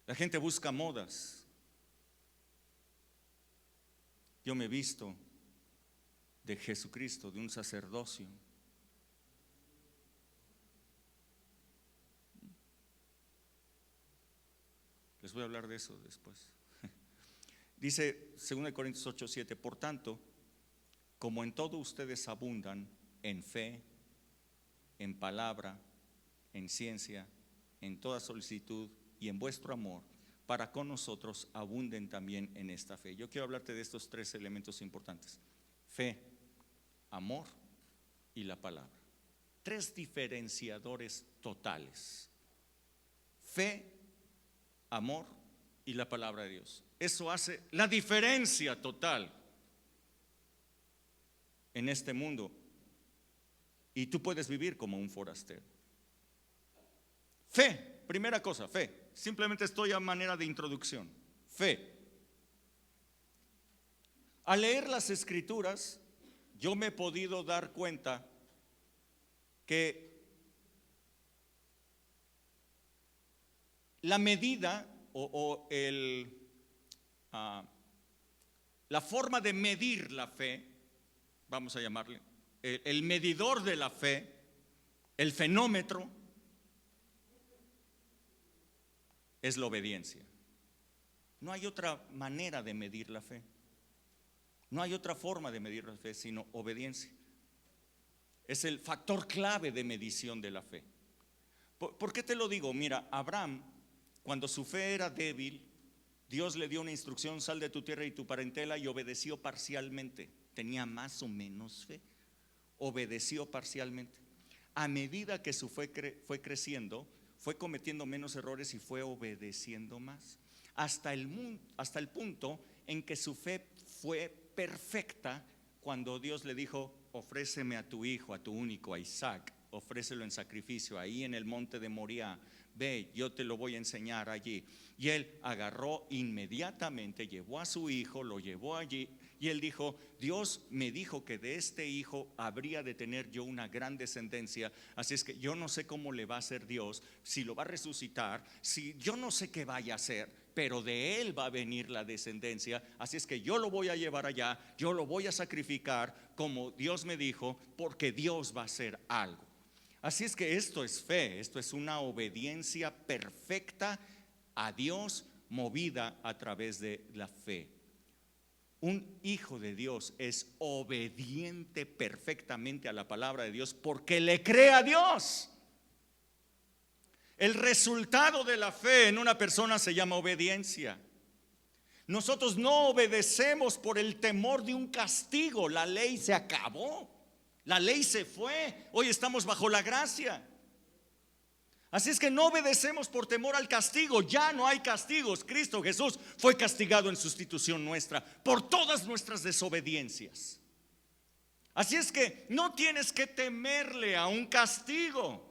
La gente busca modas. Yo me visto de Jesucristo, de un sacerdocio. Les voy a hablar de eso después. Dice 2 Corintios 8:7, por tanto, como en todo ustedes abundan en fe, en palabra, en ciencia, en toda solicitud y en vuestro amor, para con nosotros abunden también en esta fe. Yo quiero hablarte de estos tres elementos importantes: fe, amor y la palabra. Tres diferenciadores totales: fe, amor y la palabra de Dios. Eso hace la diferencia total en este mundo, y tú puedes vivir como un forastero. Fe, primera cosa, fe. Simplemente estoy a manera de introducción. Fe. Al leer las Escrituras, yo me he podido dar cuenta que la medida la forma de medir la fe, vamos a llamarle, el medidor de la fe, el fenómetro, es la obediencia. No hay otra manera de medir la fe. No hay otra forma de medir la fe sino obediencia. Es el factor clave de medición de la fe. ¿Por qué te lo digo? Mira, Abraham, cuando su fe era débil, Dios le dio una instrucción: sal de tu tierra y tu parentela, y obedeció parcialmente. Tenía más o menos fe, obedeció parcialmente. A medida que su fe fue creciendo, fue cometiendo menos errores y fue obedeciendo más, hasta el punto en que su fe fue perfecta cuando Dios le dijo: ofréceme a tu hijo, a tu único, a Isaac, ofrécelo en sacrificio ahí en el monte de Moriah. Ve, yo te lo voy a enseñar allí. Y él agarró inmediatamente, llevó a su hijo, lo llevó allí, y él dijo: Dios me dijo que de este hijo habría de tener yo una gran descendencia, así es que yo no sé cómo le va a hacer Dios, si lo va a resucitar, si yo no sé qué vaya a hacer, pero de él va a venir la descendencia, así es que yo lo voy a llevar allá, yo lo voy a sacrificar como Dios me dijo, porque Dios va a hacer algo. Así es que esto es fe, esto es una obediencia perfecta a Dios movida a través de la fe. Un hijo de Dios es obediente perfectamente a la palabra de Dios porque le cree a Dios. El resultado de la fe en una persona se llama obediencia. Nosotros no obedecemos por el temor de un castigo. La ley se acabó, la ley se fue. Hoy estamos bajo la gracia. Así es que no obedecemos por temor al castigo. Ya no hay castigos. Cristo Jesús fue castigado en sustitución nuestra por todas nuestras desobediencias. Así es que no tienes que temerle a un castigo.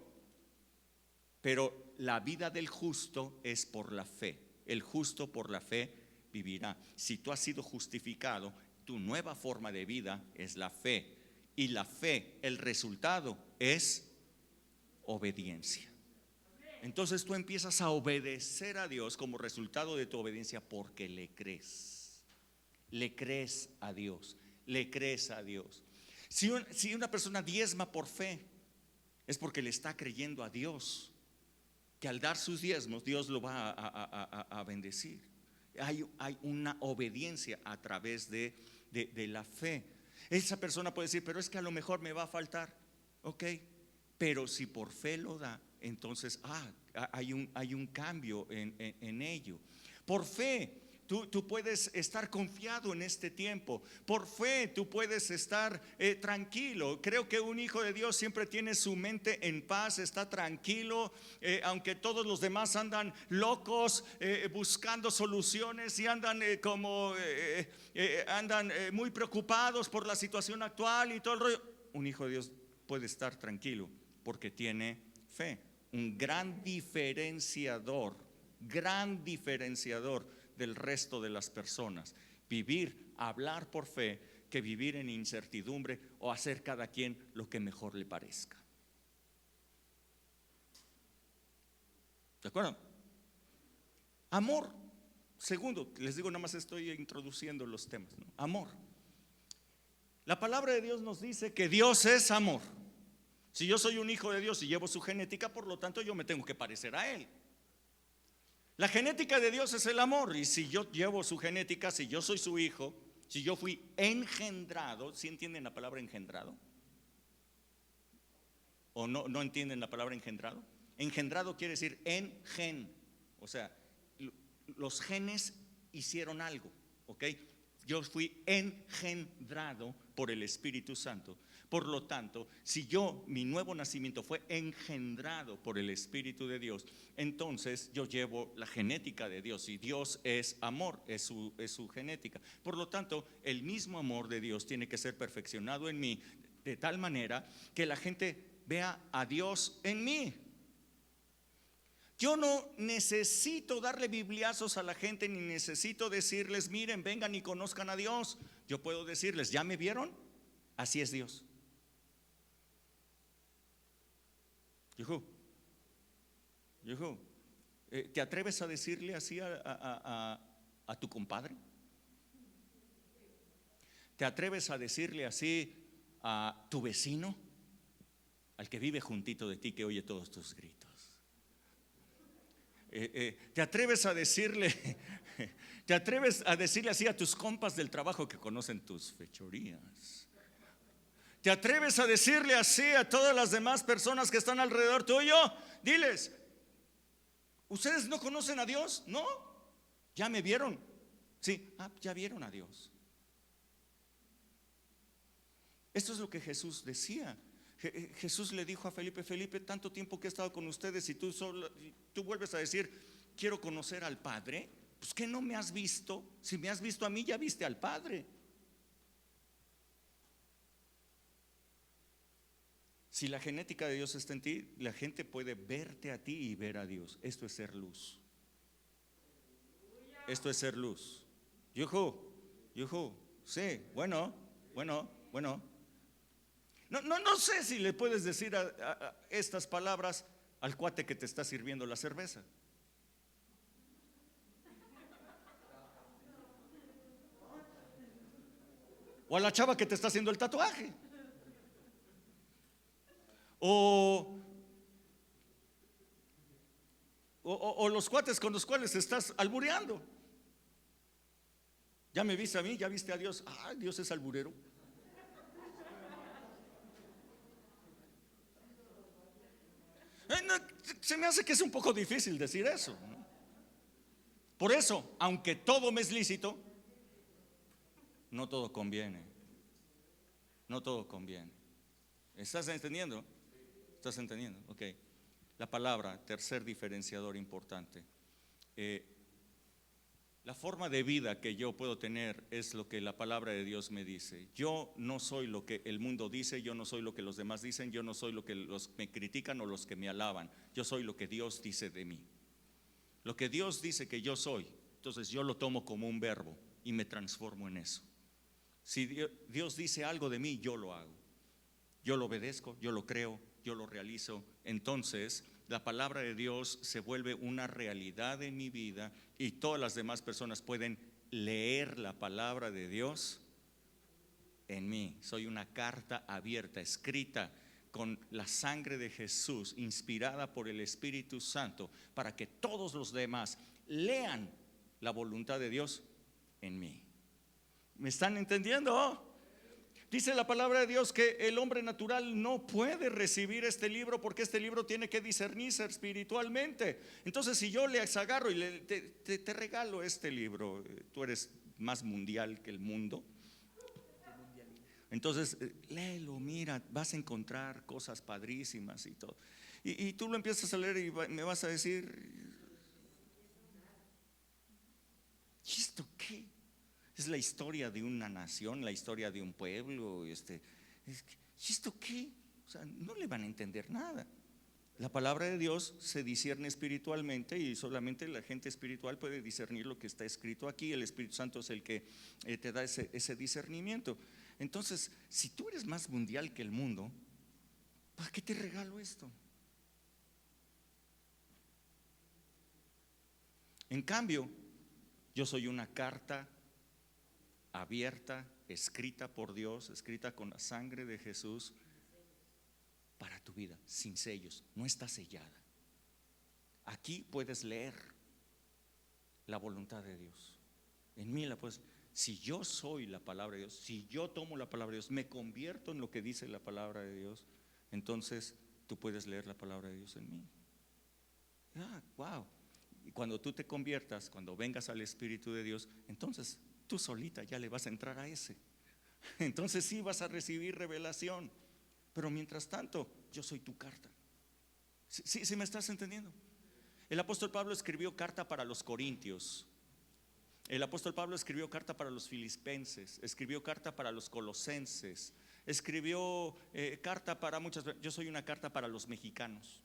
Pero la vida del justo es por la fe. El justo por la fe vivirá. Si tú has sido justificado, tu nueva forma de vida es la fe. Y la fe, el resultado es obediencia. Entonces tú empiezas a obedecer a Dios como resultado de tu obediencia porque le crees. Le crees a Dios. Le crees a Dios. Si una persona diezma por fe, es porque le está creyendo a Dios, que al dar sus diezmos Dios lo va a bendecir. Hay una obediencia a través de la fe. Esa persona puede decir, pero es que a lo mejor me va a faltar. Ok, pero si por fe lo da, entonces hay un cambio en ello. Por fe tú puedes estar confiado en este tiempo. Por fe tú puedes estar tranquilo. Creo que un hijo de Dios siempre tiene su mente en paz, está tranquilo, aunque todos los demás andan locos buscando soluciones y andan muy preocupados por la situación actual y todo el rollo. Un hijo de Dios puede estar tranquilo porque tiene fe. Un gran diferenciador del resto de las personas. Hablar por fe, que vivir en incertidumbre o hacer cada quien lo que mejor le parezca. ¿De acuerdo? Amor. Segundo, les digo, nada más estoy introduciendo los temas, ¿no? Amor. La palabra de Dios nos dice que Dios es amor. Si yo soy un hijo de Dios y llevo su genética, por lo tanto yo me tengo que parecer a Él. La genética de Dios es el amor. Y si yo llevo su genética, si yo soy su hijo, si yo fui engendrado, ¿sí entienden la palabra engendrado? ¿O no entienden la palabra engendrado? Engendrado quiere decir en gen. O sea, los genes hicieron algo, ¿ok? Yo fui engendrado por el Espíritu Santo. Por lo tanto, si mi nuevo nacimiento fue engendrado por el Espíritu de Dios, entonces yo llevo la genética de Dios, y Dios es amor, es su genética. Por lo tanto, el mismo amor de Dios tiene que ser perfeccionado en mí, de tal manera que la gente vea a Dios en mí. Yo no necesito darle bibliazos a la gente, ni necesito decirles, miren, vengan y conozcan a Dios. Yo puedo decirles, ¿ya me vieron? Así es Dios. ¿Te atreves a decirle así a tu compadre? ¿Te atreves a decirle así a tu vecino? Al que vive juntito de ti, que oye todos tus gritos. ¿Te atreves a decirle así a tus compas del trabajo que conocen tus fechorías? ¿Te atreves a decirle así a todas las demás personas que están alrededor tuyo? Diles, ¿ustedes no conocen a Dios? ¿No? ¿Ya me vieron? Sí, ya vieron a Dios. Esto es lo que Jesús decía. Jesús le dijo a Felipe, tanto tiempo que he estado con ustedes y tú vuelves a decir, quiero conocer al Padre. Pues ¿qué no me has visto? Si me has visto a mí, ya viste al Padre. Si la genética de Dios está en ti, la gente puede verte a ti y ver a Dios. Esto es ser luz. Esto es ser luz. Sí, bueno. No sé si le puedes decir a estas palabras al cuate que te está sirviendo la cerveza. O a la chava que te está haciendo el tatuaje. O o los cuates con los cuales estás albureando. ¿Ya me viste a mí? ¿Ya viste a Dios? Ah, Dios es alburero. No, se me hace que es un poco difícil decir eso, ¿no? Por eso, aunque todo me es lícito, no todo conviene. No todo conviene. ¿Estás entendiendo? ¿Estás entendiendo? Ok. La palabra, tercer diferenciador importante. La forma de vida que yo puedo tener es lo que la palabra de Dios me dice. Yo no soy lo que el mundo dice, yo no soy lo que los demás dicen, yo no soy lo que los me critican o los que me alaban. Yo soy lo que Dios dice de mí. Lo que Dios dice que yo soy, entonces yo lo tomo como un verbo y me transformo en eso. Si Dios dice algo de mí, yo lo hago. Yo lo obedezco, yo lo creo, yo lo realizo. Entonces la palabra de Dios se vuelve una realidad en mi vida y todas las demás personas pueden leer la palabra de Dios en mí. Soy una carta abierta, escrita con la sangre de Jesús, inspirada por el Espíritu Santo, para que todos los demás lean la voluntad de Dios en mí. ¿Me están entendiendo? Dice la palabra de Dios que el hombre natural no puede recibir este libro porque este libro tiene que discernirse espiritualmente. Entonces, si yo le agarro y te regalo este libro, tú eres más mundial que el mundo. Entonces, léelo, mira, vas a encontrar cosas padrísimas y todo. Y tú lo empiezas a leer y me vas a decir, ¿y esto qué? Es la historia de una nación, la historia de un pueblo. ¿Y esto qué? O sea, no le van a entender nada. La palabra de Dios se discierne espiritualmente y solamente la gente espiritual puede discernir lo que está escrito aquí. El Espíritu Santo es el que te da ese discernimiento. Entonces, si tú eres más mundial que el mundo, ¿para qué te regalo esto? En cambio, yo soy una carta abierta, escrita por Dios, escrita con la sangre de Jesús para tu vida, sin sellos, no está sellada. Aquí puedes leer la voluntad de Dios. En mí la puedes. Si yo soy la palabra de Dios, si yo tomo la palabra de Dios, me convierto en lo que dice la palabra de Dios, entonces tú puedes leer la palabra de Dios en mí. Wow. Y cuando tú te conviertas, cuando vengas al Espíritu de Dios, entonces tú solita ya le vas a entrar a ese. Entonces sí vas a recibir revelación. Pero mientras tanto, yo soy tu carta. ¿Sí me estás entendiendo? El apóstol Pablo escribió carta para los corintios. El apóstol Pablo escribió carta para los filipenses. Escribió carta para los colosenses. Escribió carta para muchas. Yo soy una carta para los mexicanos.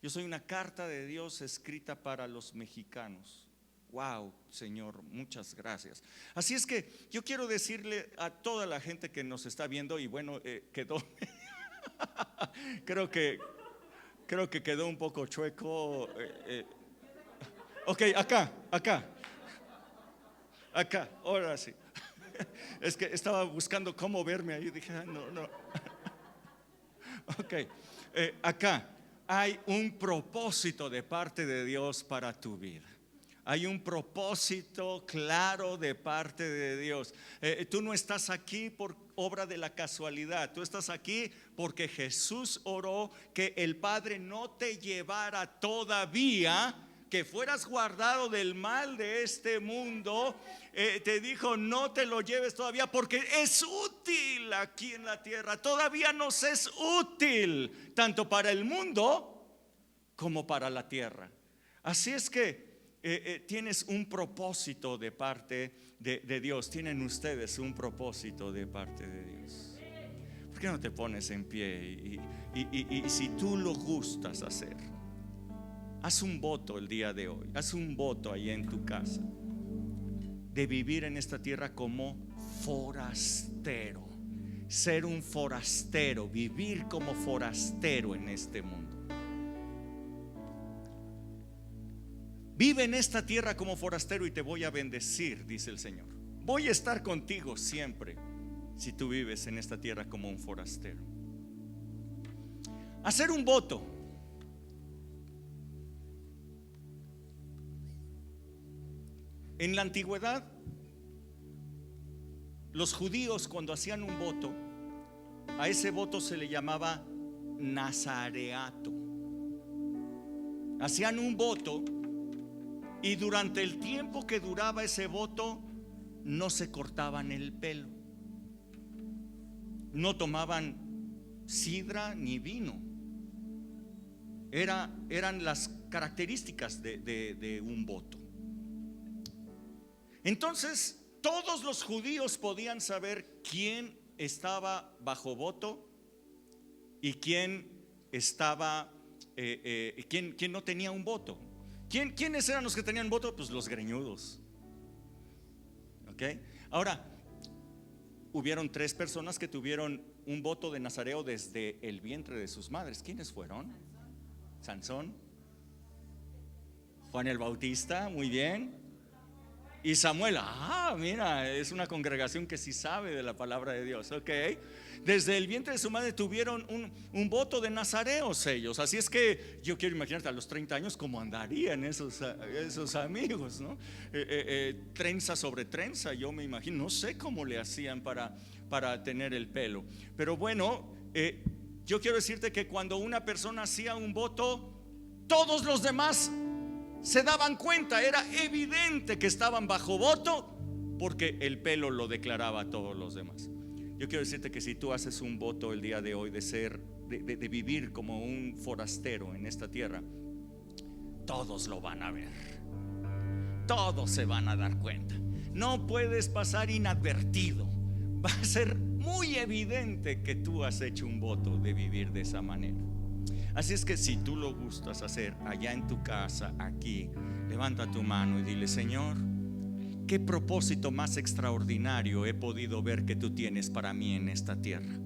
Yo soy una carta de Dios escrita para los mexicanos. Wow, Señor, muchas gracias. Así es que yo quiero decirle a toda la gente que nos está viendo, y bueno, quedó creo que quedó un poco chueco. Ok, acá, ahora sí. Es que estaba buscando cómo verme ahí, dije, no. Ok, acá hay un propósito de parte de Dios para tu vida. Hay un propósito claro de parte de Dios. Tú no estás aquí por obra de la casualidad. Tú estás aquí porque Jesús oró que el Padre no te llevara todavía, que fueras guardado del mal de este mundo. Te dijo, no te lo lleves todavía porque es útil aquí en la tierra. Todavía nos es útil tanto para el mundo como para la tierra. Así es que tienes un propósito de parte de Dios. Tienen ustedes un propósito de parte de Dios. ¿Por qué no te pones en pie? Y si tú lo gustas hacer, haz un voto el día de hoy. Haz un voto ahí en tu casa de vivir en esta tierra como forastero. Ser un forastero, vivir como forastero en este mundo. Vive en esta tierra como forastero y te voy a bendecir, dice el Señor. Voy a estar contigo siempre si tú vives en esta tierra como un forastero. Hacer un voto En la antigüedad, los judíos cuando hacían un voto, a ese voto se le llamaba nazareato. Hacían un voto y durante el tiempo que duraba ese voto no se cortaban el pelo, no tomaban sidra ni vino. Eran las características de un voto. Entonces todos los judíos podían saber quién estaba bajo voto y quién estaba, quién no tenía un voto. ¿Quiénes eran los que tenían voto? Pues los greñudos. ¿Ok? Ahora, hubieron 3 personas que tuvieron un voto de nazareo desde el vientre de sus madres. ¿Quiénes fueron? Sansón, Juan el Bautista, muy bien. Y Samuel, mira, es una congregación que sí sabe de la palabra de Dios, ok. Desde el vientre de su madre tuvieron un voto de nazareos ellos. Así es que yo quiero imaginarte a los 30 años cómo andarían esos amigos, ¿no? Trenza sobre trenza, yo me imagino. No sé cómo le hacían para tener el pelo. Pero bueno, yo quiero decirte que cuando una persona hacía un voto, todos los demás se daban cuenta, era evidente que estaban bajo voto, porque el pelo lo declaraba a todos los demás. Yo quiero decirte que si tú haces un voto el día de hoy de vivir como un forastero en esta tierra, todos lo van a ver, todos se van a dar cuenta. No puedes pasar inadvertido. Va a ser muy evidente que tú has hecho un voto de vivir de esa manera. Así es que si tú lo gustas hacer allá en tu casa, aquí, levanta tu mano y dile: Señor, ¿qué propósito más extraordinario he podido ver que tú tienes para mí en esta tierra?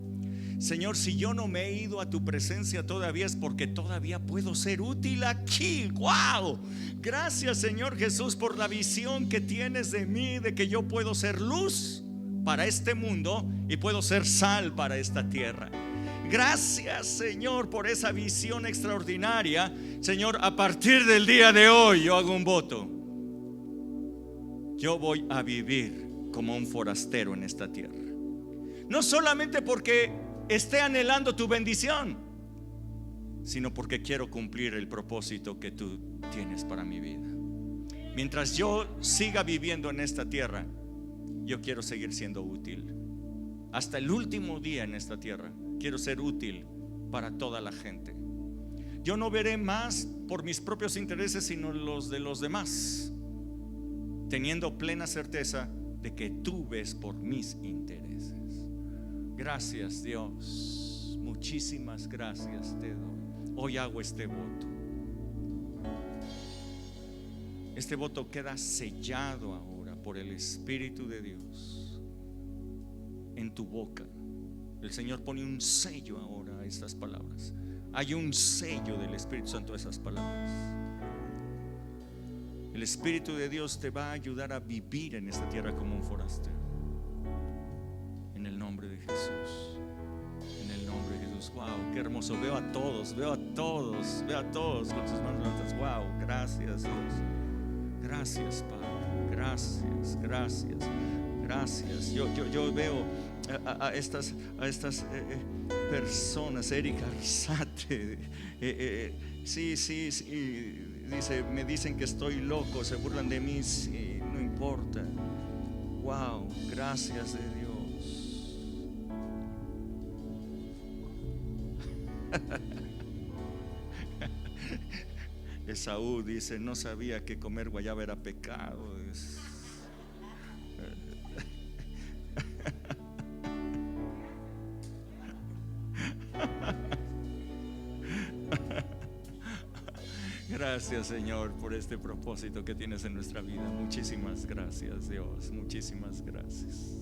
Señor, si yo no me he ido a tu presencia todavía, es porque todavía puedo ser útil aquí. ¡Wow! Gracias, Señor Jesús, por la visión que tienes de mí, de que yo puedo ser luz para este mundo y puedo ser sal para esta tierra. Gracias, Señor, por esa visión extraordinaria. Señor, a partir del día de hoy yo hago un voto. Yo voy a vivir como un forastero en esta tierra. No solamente porque esté anhelando tu bendición, sino porque quiero cumplir el propósito que tú tienes para mi vida. Mientras yo siga viviendo en esta tierra, yo quiero seguir siendo útil. Hasta el último día en esta tierra quiero ser útil para toda la gente. Yo no veré más por mis propios intereses, sino los de los demás, teniendo plena certeza de que tú ves por mis intereses. Gracias, Dios, muchísimas gracias te doy. Hoy hago este voto. Este voto queda sellado ahora por el Espíritu de Dios en tu boca. El Señor pone un sello ahora a estas palabras. Hay un sello del Espíritu Santo a esas palabras. El Espíritu de Dios te va a ayudar a vivir en esta tierra como un forastero. En el nombre de Jesús. En el nombre de Jesús. Wow, qué hermoso. Veo a todos con sus manos levantadas. Wow, gracias, Dios. Gracias, Padre. Gracias. Yo veo a estas personas. Erika Arzate, sí, dice: me dicen que estoy loco, se burlan de mí. Sí, no importa. Wow, gracias de Dios. Esaú dice: no sabía que comer guayaba era pecado. Gracias, Señor, por este propósito que tienes en nuestra vida. Muchísimas gracias, Dios. Muchísimas gracias.